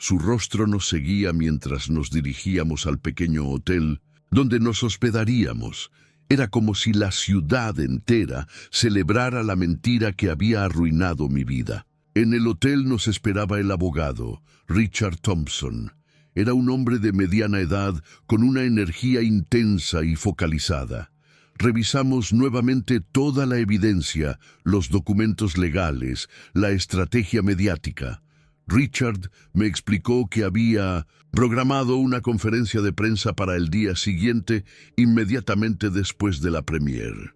Su rostro nos seguía mientras nos dirigíamos al pequeño hotel donde nos hospedaríamos. Era como si la ciudad entera celebrara la mentira que había arruinado mi vida. En el hotel nos esperaba el abogado, Richard Thompson. Era un hombre de mediana edad con una energía intensa y focalizada. Revisamos nuevamente toda la evidencia, los documentos legales, la estrategia mediática. Richard me explicó que había programado una conferencia de prensa para el día siguiente, inmediatamente después de la premier.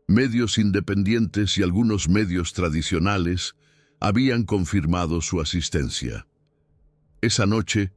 Medios independientes y algunos medios tradicionales habían confirmado su asistencia. Esa noche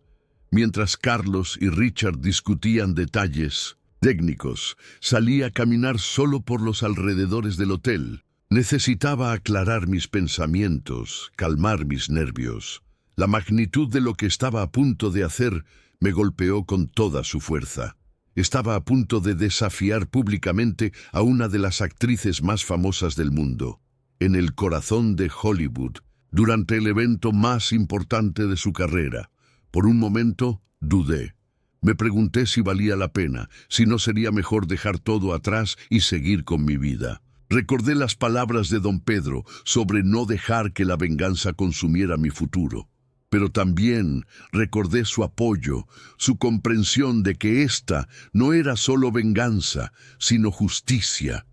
Mientras Carlos y Richard discutían detalles técnicos, salí a caminar solo por los alrededores del hotel. Necesitaba aclarar mis pensamientos, calmar mis nervios. La magnitud de lo que estaba a punto de hacer me golpeó con toda su fuerza. Estaba a punto de desafiar públicamente a una de las actrices más famosas del mundo, en el corazón de Hollywood, durante el evento más importante de su carrera. Por un momento, dudé. Me pregunté si valía la pena, si no sería mejor dejar todo atrás y seguir con mi vida. Recordé las palabras de don Pedro sobre no dejar que la venganza consumiera mi futuro. Pero también recordé su apoyo, su comprensión de que esta no era solo venganza, sino justicia.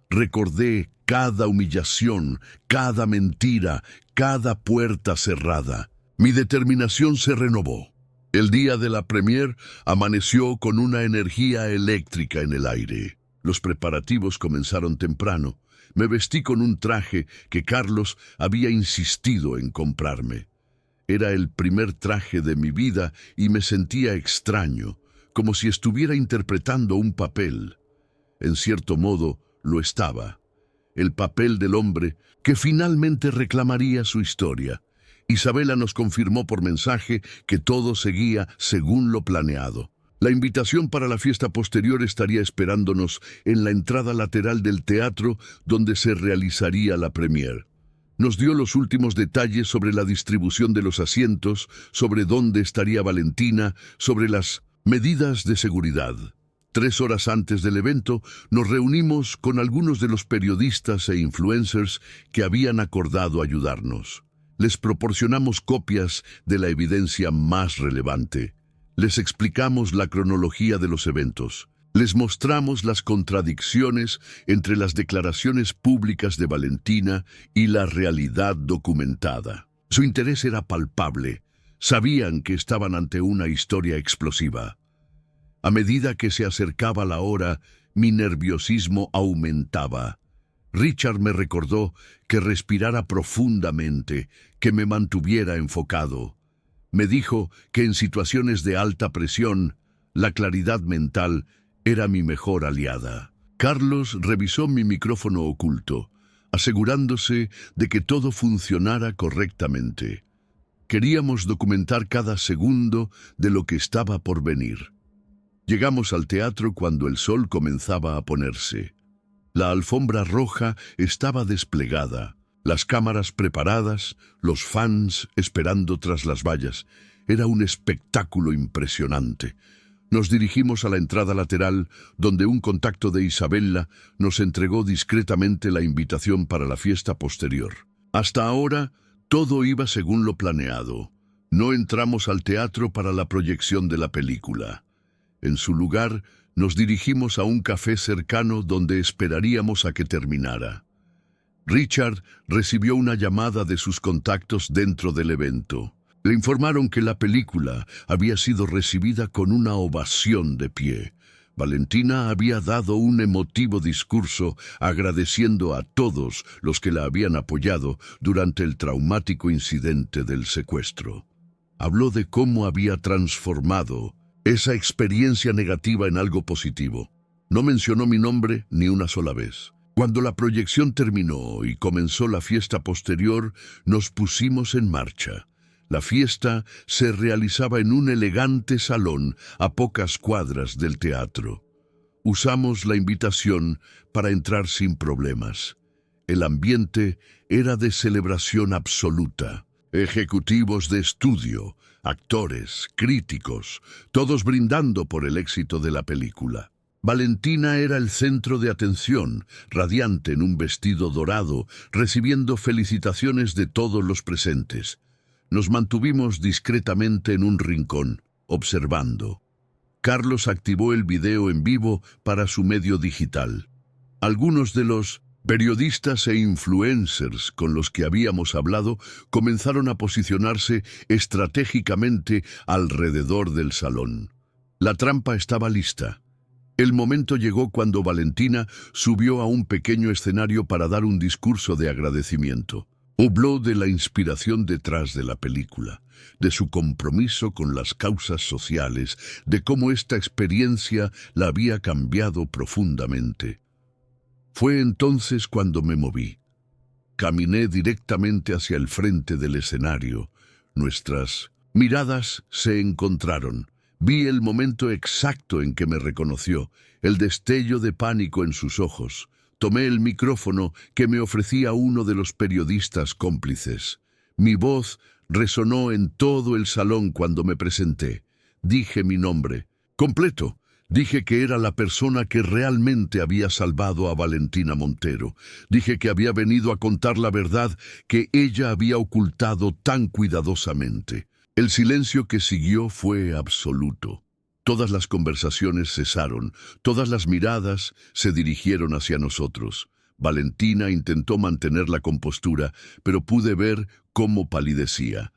Recordé cada humillación, cada mentira, cada puerta cerrada. Mi determinación se renovó. El día de la premier amaneció con una energía eléctrica en el aire. Los preparativos comenzaron temprano. Me vestí con un traje que Carlos había insistido en comprarme. Era el primer traje de mi vida y me sentía extraño, como si estuviera interpretando un papel. En cierto modo, lo estaba. El papel del hombre que finalmente reclamaría su historia. Isabela nos confirmó por mensaje que todo seguía según lo planeado. La invitación para la fiesta posterior estaría esperándonos en la entrada lateral del teatro donde se realizaría la premier. Nos dio los últimos detalles sobre la distribución de los asientos, sobre dónde estaría Valentina, sobre las medidas de seguridad. 3 horas antes del evento, nos reunimos con algunos de los periodistas e influencers que habían acordado ayudarnos. Les proporcionamos copias de la evidencia más relevante. Les explicamos la cronología de los eventos. Les mostramos las contradicciones entre las declaraciones públicas de Valentina y la realidad documentada. Su interés era palpable. Sabían que estaban ante una historia explosiva. A medida que se acercaba la hora, mi nerviosismo aumentaba. Richard me recordó que respirara profundamente, que me mantuviera enfocado. Me dijo que en situaciones de alta presión, la claridad mental era mi mejor aliada. Carlos revisó mi micrófono oculto, asegurándose de que todo funcionara correctamente. Queríamos documentar cada segundo de lo que estaba por venir. Llegamos al teatro cuando el sol comenzaba a ponerse. La alfombra roja estaba desplegada, las cámaras preparadas, los fans esperando tras las vallas. Era un espectáculo impresionante. Nos dirigimos a la entrada lateral, donde un contacto de Isabela nos entregó discretamente la invitación para la fiesta posterior. Hasta ahora, todo iba según lo planeado. No entramos al teatro para la proyección de la película. En su lugar, nos dirigimos a un café cercano donde esperaríamos a que terminara. Richard recibió una llamada de sus contactos dentro del evento. Le informaron que la película había sido recibida con una ovación de pie. Valentina había dado un emotivo discurso agradeciendo a todos los que la habían apoyado durante el traumático incidente del secuestro. Habló de cómo había transformado esa experiencia negativa en algo positivo. No mencionó mi nombre ni una sola vez. Cuando la proyección terminó y comenzó la fiesta posterior, nos pusimos en marcha. La fiesta se realizaba en un elegante salón a pocas cuadras del teatro. Usamos la invitación para entrar sin problemas. El ambiente era de celebración absoluta. Ejecutivos de estudio, actores, críticos, todos brindando por el éxito de la película. Valentina era el centro de atención, radiante en un vestido dorado, recibiendo felicitaciones de todos los presentes. Nos mantuvimos discretamente en un rincón, observando. Carlos activó el video en vivo para su medio digital. Algunos de los periodistas e influencers con los que habíamos hablado comenzaron a posicionarse estratégicamente alrededor del salón. La trampa estaba lista. El momento llegó cuando Valentina subió a un pequeño escenario para dar un discurso de agradecimiento. Habló de la inspiración detrás de la película, de su compromiso con las causas sociales, de cómo esta experiencia la había cambiado profundamente. Fue entonces cuando me moví. Caminé directamente hacia el frente del escenario. Nuestras miradas se encontraron. Vi el momento exacto en que me reconoció, el destello de pánico en sus ojos. Tomé el micrófono que me ofrecía uno de los periodistas cómplices. Mi voz resonó en todo el salón cuando me presenté. Dije mi nombre completo. Dije que era la persona que realmente había salvado a Valentina Montero. Dije que había venido a contar la verdad que ella había ocultado tan cuidadosamente. El silencio que siguió fue absoluto. Todas las conversaciones cesaron, todas las miradas se dirigieron hacia nosotros. Valentina intentó mantener la compostura, pero pude ver cómo palidecía.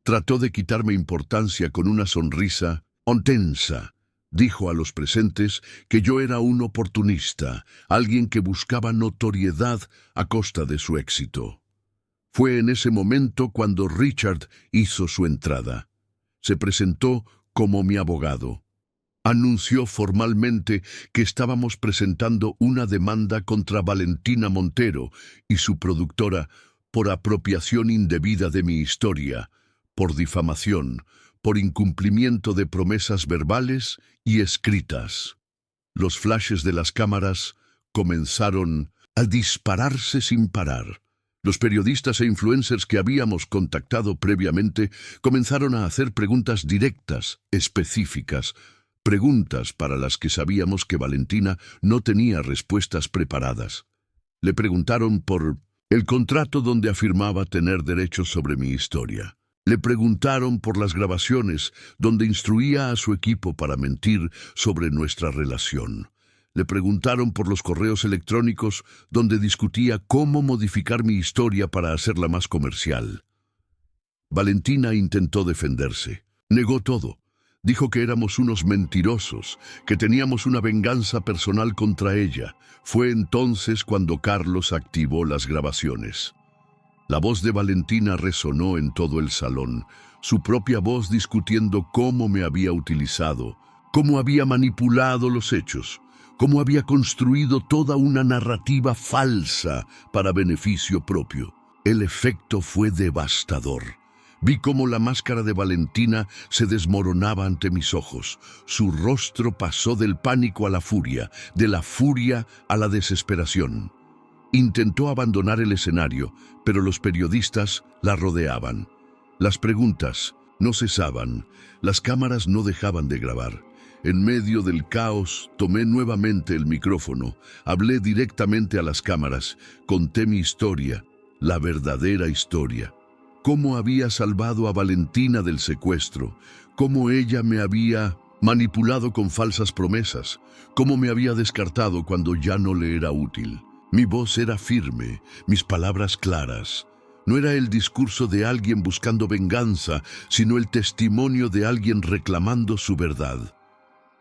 Trató de quitarme importancia con una sonrisa intensa. Dijo a los presentes que yo era un oportunista, alguien que buscaba notoriedad a costa de su éxito. Fue en ese momento cuando Richard hizo su entrada. Se presentó como mi abogado. Anunció formalmente que estábamos presentando una demanda contra Valentina Montero y su productora por apropiación indebida de mi historia, por difamación, por incumplimiento de promesas verbales y escritas. Los flashes de las cámaras comenzaron a dispararse sin parar. Los periodistas e influencers que habíamos contactado previamente comenzaron a hacer preguntas directas, específicas, preguntas para las que sabíamos que Valentina no tenía respuestas preparadas. Le preguntaron por el contrato donde afirmaba tener derechos sobre mi historia. Le preguntaron por las grabaciones donde instruía a su equipo para mentir sobre nuestra relación. Le preguntaron por los correos electrónicos donde discutía cómo modificar mi historia para hacerla más comercial. Valentina intentó defenderse. Negó todo. Dijo que éramos unos mentirosos, que teníamos una venganza personal contra ella. Fue entonces cuando Carlos activó las grabaciones. La voz de Valentina resonó en todo el salón, su propia voz discutiendo cómo me había utilizado, cómo había manipulado los hechos, cómo había construido toda una narrativa falsa para beneficio propio. El efecto fue devastador. Vi cómo la máscara de Valentina se desmoronaba ante mis ojos. Su rostro pasó del pánico a la furia, de la furia a la desesperación. Intentó abandonar el escenario, pero los periodistas la rodeaban. Las preguntas no cesaban, las cámaras no dejaban de grabar. En medio del caos, tomé nuevamente el micrófono, hablé directamente a las cámaras, conté mi historia, la verdadera historia. Cómo había salvado a Valentina del secuestro, cómo ella me había manipulado con falsas promesas, cómo me había descartado cuando ya no le era útil. Mi voz era firme, mis palabras claras. No era el discurso de alguien buscando venganza, sino el testimonio de alguien reclamando su verdad.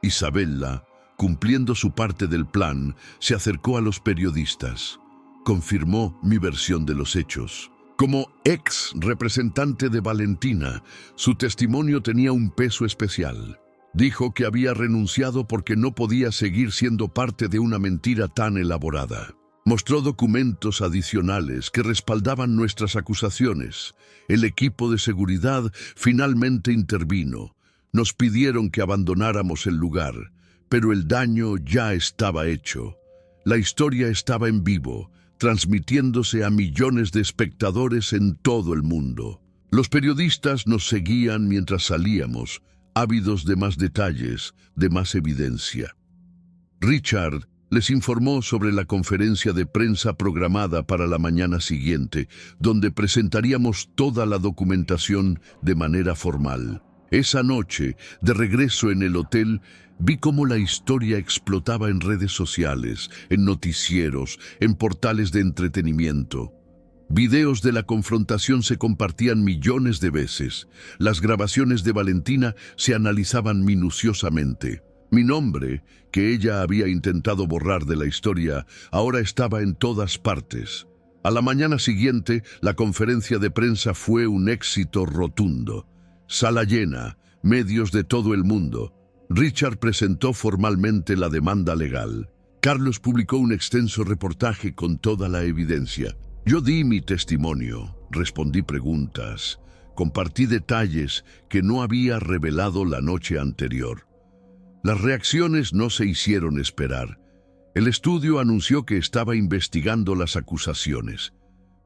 Isabella, cumpliendo su parte del plan, se acercó a los periodistas. Confirmó mi versión de los hechos. Como ex representante de Valentina, su testimonio tenía un peso especial. Dijo que había renunciado porque no podía seguir siendo parte de una mentira tan elaborada. Mostró documentos adicionales que respaldaban nuestras acusaciones. El equipo de seguridad finalmente intervino. Nos pidieron que abandonáramos el lugar, pero el daño ya estaba hecho. La historia estaba en vivo, transmitiéndose a millones de espectadores en todo el mundo. Los periodistas nos seguían mientras salíamos, ávidos de más detalles, de más evidencia. Richard les informó sobre la conferencia de prensa programada para la mañana siguiente, donde presentaríamos toda la documentación de manera formal. Esa noche, de regreso en el hotel, vi cómo la historia explotaba en redes sociales, en noticieros, en portales de entretenimiento. Videos de la confrontación se compartían millones de veces. Las grabaciones de Valentina se analizaban minuciosamente. Mi nombre, que ella había intentado borrar de la historia, ahora estaba en todas partes. A la mañana siguiente, la conferencia de prensa fue un éxito rotundo. Sala llena, medios de todo el mundo. Richard presentó formalmente la demanda legal. Carlos publicó un extenso reportaje con toda la evidencia. Yo di mi testimonio, respondí preguntas, compartí detalles que no había revelado la noche anterior. Las reacciones no se hicieron esperar. El estudio anunció que estaba investigando las acusaciones.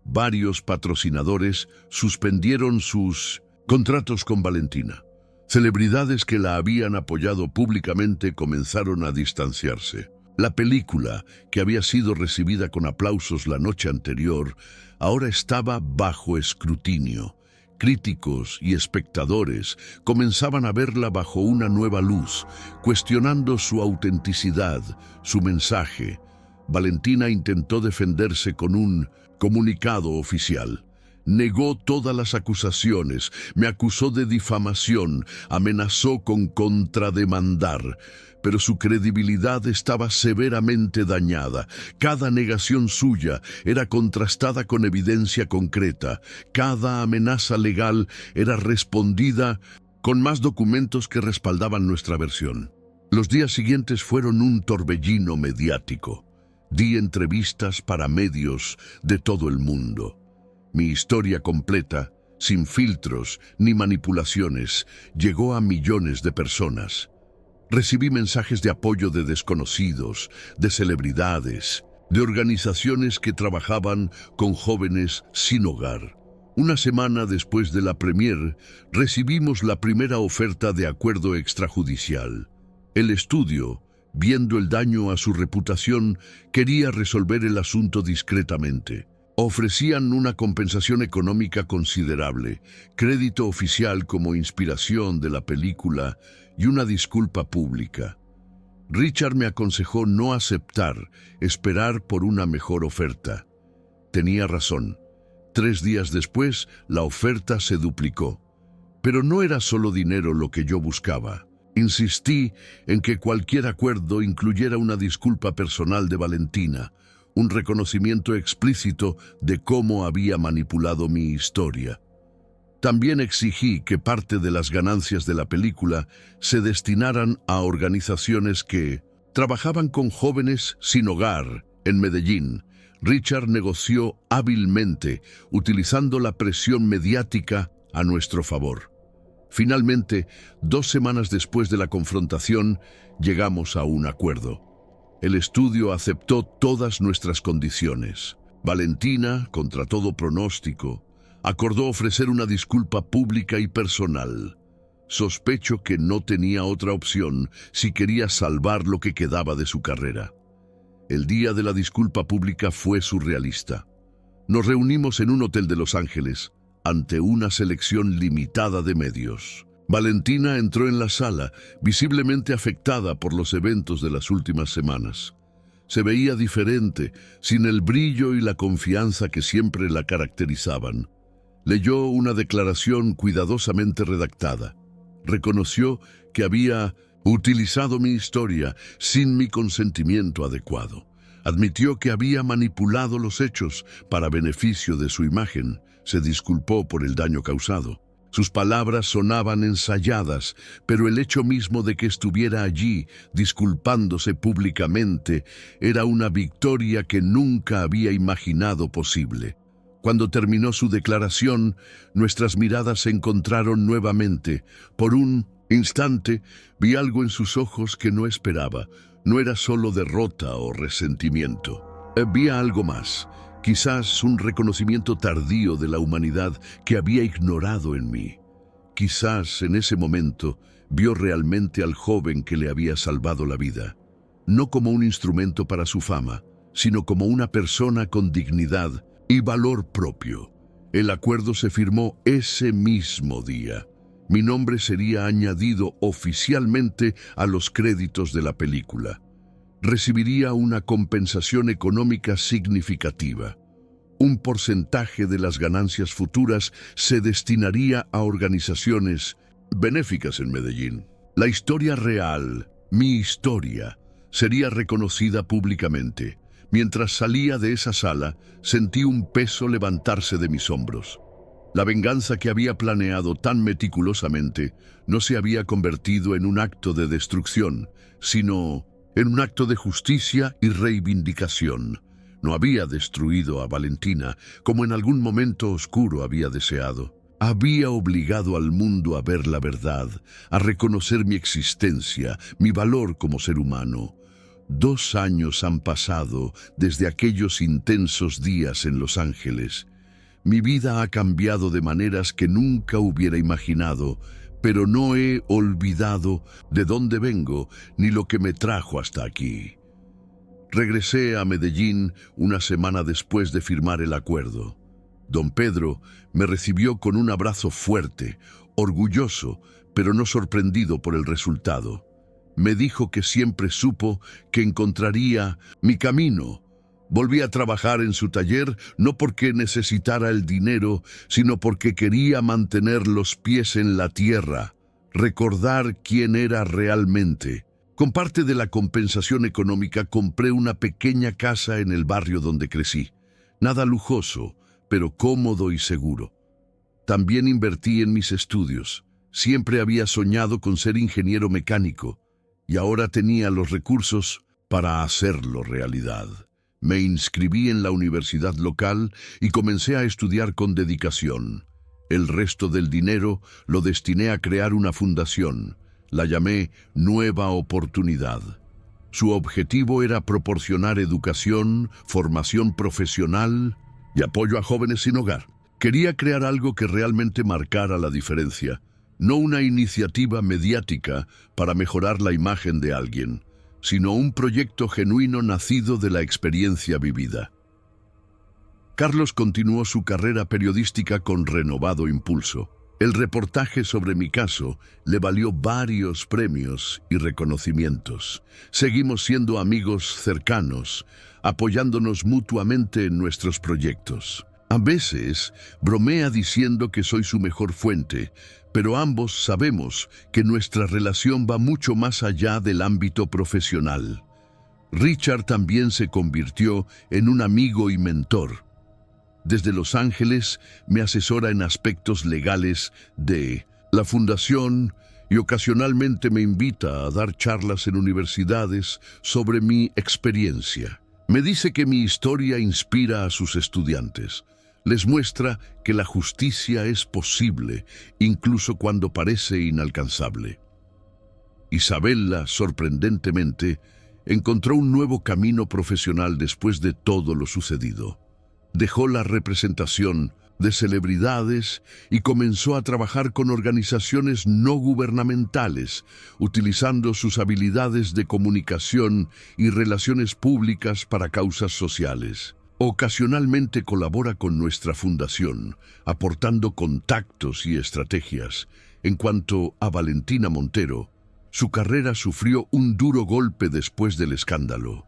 Varios patrocinadores suspendieron sus contratos con Valentina. Celebridades que la habían apoyado públicamente comenzaron a distanciarse. La película, que había sido recibida con aplausos la noche anterior, ahora estaba bajo escrutinio. Críticos y espectadores comenzaban a verla bajo una nueva luz, cuestionando su autenticidad, su mensaje. Valentina intentó defenderse con un comunicado oficial. Negó todas las acusaciones, me acusó de difamación, amenazó con contrademandar, pero su credibilidad estaba severamente dañada. Cada negación suya era contrastada con evidencia concreta. Cada amenaza legal era respondida con más documentos que respaldaban nuestra versión. Los días siguientes fueron un torbellino mediático. Di entrevistas para medios de todo el mundo. Mi historia completa, sin filtros ni manipulaciones, llegó a millones de personas. Recibí mensajes de apoyo de desconocidos, de celebridades, de organizaciones que trabajaban con jóvenes sin hogar. Una semana después de la premier, recibimos la primera oferta de acuerdo extrajudicial. El estudio, viendo el daño a su reputación, quería resolver el asunto discretamente. Ofrecían una compensación económica considerable, crédito oficial como inspiración de la película y una disculpa pública. Richard me aconsejó no aceptar, esperar por una mejor oferta. Tenía razón. 3 días después, la oferta se duplicó. Pero no era solo dinero lo que yo buscaba. Insistí en que cualquier acuerdo incluyera una disculpa personal de Valentina, un reconocimiento explícito de cómo había manipulado mi historia. También exigí que parte de las ganancias de la película se destinaran a organizaciones que trabajaban con jóvenes sin hogar en Medellín. Richard negoció hábilmente, utilizando la presión mediática a nuestro favor. Finalmente, 2 semanas después de la confrontación, llegamos a un acuerdo. El estudio aceptó todas nuestras condiciones. Valentina, contra todo pronóstico, acordó ofrecer una disculpa pública y personal. Sospecho que no tenía otra opción si quería salvar lo que quedaba de su carrera. El día de la disculpa pública fue surrealista. Nos reunimos en un hotel de Los Ángeles, ante una selección limitada de medios. Valentina entró en la sala, visiblemente afectada por los eventos de las últimas semanas. Se veía diferente, sin el brillo y la confianza que siempre la caracterizaban. Leyó una declaración cuidadosamente redactada. Reconoció que había utilizado mi historia sin mi consentimiento adecuado. Admitió que había manipulado los hechos para beneficio de su imagen. Se disculpó por el daño causado. Sus palabras sonaban ensayadas, pero el hecho mismo de que estuviera allí, disculpándose públicamente, era una victoria que nunca había imaginado posible. Cuando terminó su declaración, nuestras miradas se encontraron nuevamente. Por un instante, vi algo en sus ojos que no esperaba. No era solo derrota o resentimiento. Vi algo más. Quizás un reconocimiento tardío de la humanidad que había ignorado en mí. Quizás en ese momento vio realmente al joven que le había salvado la vida, no como un instrumento para su fama, sino como una persona con dignidad y valor propio. El acuerdo se firmó ese mismo día. Mi nombre sería añadido oficialmente a los créditos de la película. Recibiría una compensación económica significativa. Un porcentaje de las ganancias futuras se destinaría a organizaciones benéficas en Medellín. La historia real, mi historia, sería reconocida públicamente. Mientras salía de esa sala, sentí un peso levantarse de mis hombros. La venganza que había planeado tan meticulosamente no se había convertido en un acto de destrucción, sino en un acto de justicia y reivindicación. No había destruido a Valentina, como en algún momento oscuro había deseado. Había obligado al mundo a ver la verdad, a reconocer mi existencia, mi valor como ser humano. 2 años han pasado desde aquellos intensos días en Los Ángeles. Mi vida ha cambiado de maneras que nunca hubiera imaginado, pero no he olvidado de dónde vengo ni lo que me trajo hasta aquí. Regresé a Medellín una semana después de firmar el acuerdo. Don Pedro me recibió con un abrazo fuerte, orgulloso, pero no sorprendido por el resultado. Me dijo que siempre supo que encontraría mi camino. Volví a trabajar en su taller no porque necesitara el dinero, sino porque quería mantener los pies en la tierra, recordar quién era realmente. Con parte de la compensación económica compré una pequeña casa en el barrio donde crecí. Nada lujoso, pero cómodo y seguro. También invertí en mis estudios. Siempre había soñado con ser ingeniero mecánico y ahora tenía los recursos para hacerlo realidad. Me inscribí en la universidad local y comencé a estudiar con dedicación. El resto del dinero lo destiné a crear una fundación. La llamé Nueva Oportunidad. Su objetivo era proporcionar educación, formación profesional y apoyo a jóvenes sin hogar. Quería crear algo que realmente marcara la diferencia, no una iniciativa mediática para mejorar la imagen de alguien, sino un proyecto genuino nacido de la experiencia vivida. Carlos continuó su carrera periodística con renovado impulso. El reportaje sobre mi caso le valió varios premios y reconocimientos. Seguimos siendo amigos cercanos, apoyándonos mutuamente en nuestros proyectos. A veces bromea diciendo que soy su mejor fuente, pero ambos sabemos que nuestra relación va mucho más allá del ámbito profesional. Richard también se convirtió en un amigo y mentor. Desde Los Ángeles me asesora en aspectos legales de la fundación y ocasionalmente me invita a dar charlas en universidades sobre mi experiencia. Me dice que mi historia inspira a sus estudiantes. Les muestra que la justicia es posible, incluso cuando parece inalcanzable. Isabella, sorprendentemente, encontró un nuevo camino profesional después de todo lo sucedido. Dejó la representación de celebridades y comenzó a trabajar con organizaciones no gubernamentales, utilizando sus habilidades de comunicación y relaciones públicas para causas sociales. Ocasionalmente colabora con nuestra fundación, aportando contactos y estrategias. En cuanto a Valentina Montero, su carrera sufrió un duro golpe después del escándalo.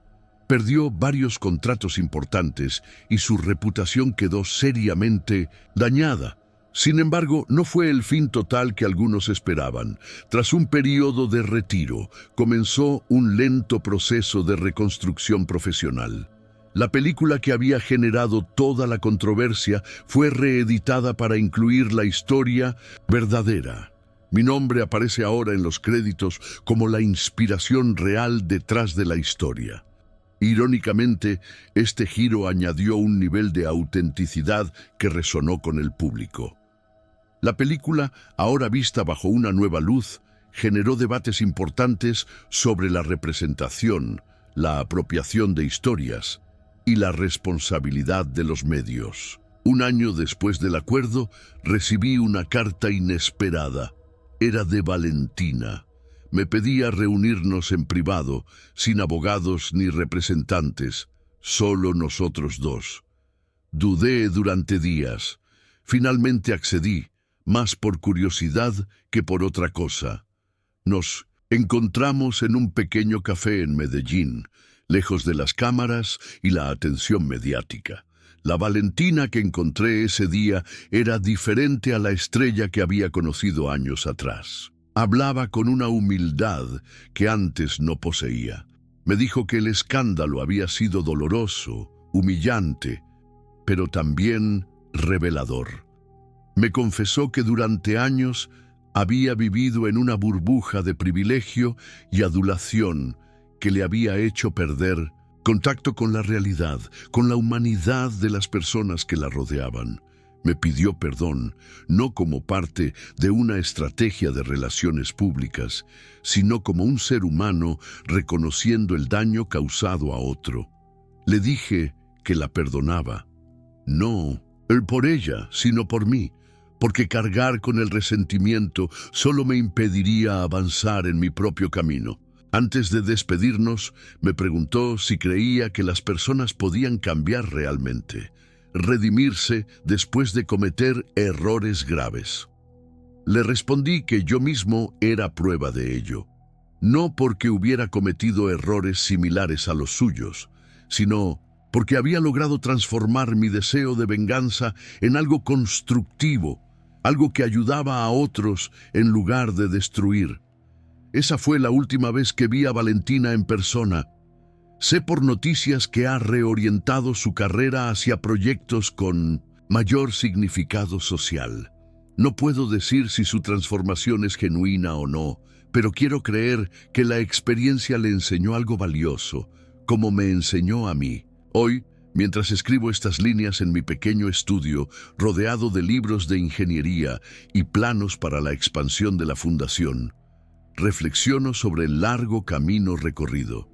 Perdió varios contratos importantes y su reputación quedó seriamente dañada. Sin embargo, no fue el fin total que algunos esperaban. Tras un periodo de retiro, comenzó un lento proceso de reconstrucción profesional. La película que había generado toda la controversia fue reeditada para incluir la historia verdadera. Mi nombre aparece ahora en los créditos como la inspiración real detrás de la historia. Irónicamente, este giro añadió un nivel de autenticidad que resonó con el público. La película, ahora vista bajo una nueva luz, generó debates importantes sobre la representación, la apropiación de historias y la responsabilidad de los medios. Un año después del acuerdo, recibí una carta inesperada. Era de Valentina. Me pedía reunirnos en privado, sin abogados ni representantes, solo nosotros dos. Dudé durante días. Finalmente accedí, más por curiosidad que por otra cosa. Nos encontramos en un pequeño café en Medellín, lejos de las cámaras y la atención mediática. La Valentina que encontré ese día era diferente a la estrella que había conocido años atrás. Hablaba con una humildad que antes no poseía. Me dijo que el escándalo había sido doloroso, humillante, pero también revelador. Me confesó que durante años había vivido en una burbuja de privilegio y adulación que le había hecho perder contacto con la realidad, con la humanidad de las personas que la rodeaban. Me pidió perdón, no como parte de una estrategia de relaciones públicas, sino como un ser humano reconociendo el daño causado a otro. Le dije que la perdonaba, no por ella, sino por mí, porque cargar con el resentimiento solo me impediría avanzar en mi propio camino. Antes de despedirnos, me preguntó si creía que las personas podían cambiar realmente, redimirse después de cometer errores graves. Le respondí que yo mismo era prueba de ello, no porque hubiera cometido errores similares a los suyos, sino porque había logrado transformar mi deseo de venganza en algo constructivo, algo que ayudaba a otros en lugar de destruir. Esa fue la última vez que vi a Valentina en persona. Sé por noticias que ha reorientado su carrera hacia proyectos con mayor significado social. No puedo decir si su transformación es genuina o no, pero quiero creer que la experiencia le enseñó algo valioso, como me enseñó a mí. Hoy, mientras escribo estas líneas en mi pequeño estudio, rodeado de libros de ingeniería y planos para la expansión de la fundación, reflexiono sobre el largo camino recorrido.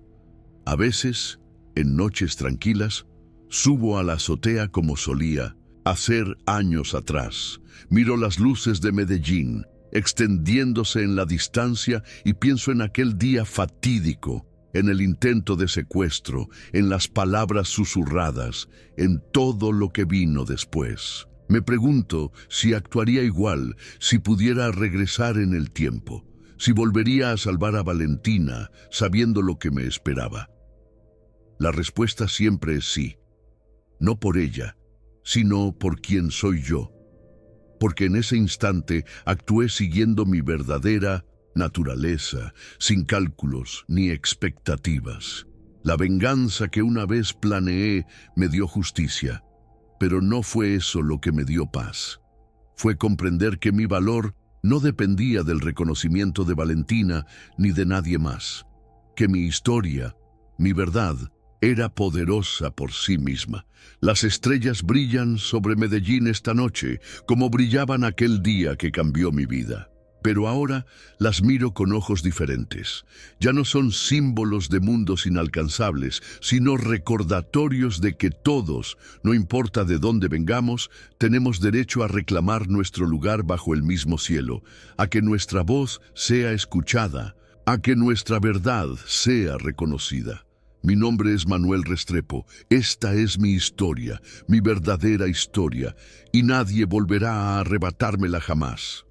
A veces, en noches tranquilas, subo a la azotea como solía hacer años atrás. Miro las luces de Medellín, extendiéndose en la distancia, y pienso en aquel día fatídico, en el intento de secuestro, en las palabras susurradas, en todo lo que vino después. Me pregunto si actuaría igual si pudiera regresar en el tiempo, si volvería a salvar a Valentina sabiendo lo que me esperaba. La respuesta siempre es sí, no por ella, sino por quien soy yo, porque en ese instante actué siguiendo mi verdadera naturaleza, sin cálculos ni expectativas. La venganza que una vez planeé me dio justicia, pero no fue eso lo que me dio paz. Fue comprender que mi valor no dependía del reconocimiento de Valentina ni de nadie más, que mi historia, mi verdad, era poderosa por sí misma. Las estrellas brillan sobre Medellín esta noche, como brillaban aquel día que cambió mi vida. Pero ahora las miro con ojos diferentes. Ya no son símbolos de mundos inalcanzables, sino recordatorios de que todos, no importa de dónde vengamos, tenemos derecho a reclamar nuestro lugar bajo el mismo cielo, a que nuestra voz sea escuchada, a que nuestra verdad sea reconocida. Mi nombre es Manuel Restrepo. Esta es mi historia, mi verdadera historia, y nadie volverá a arrebatármela jamás.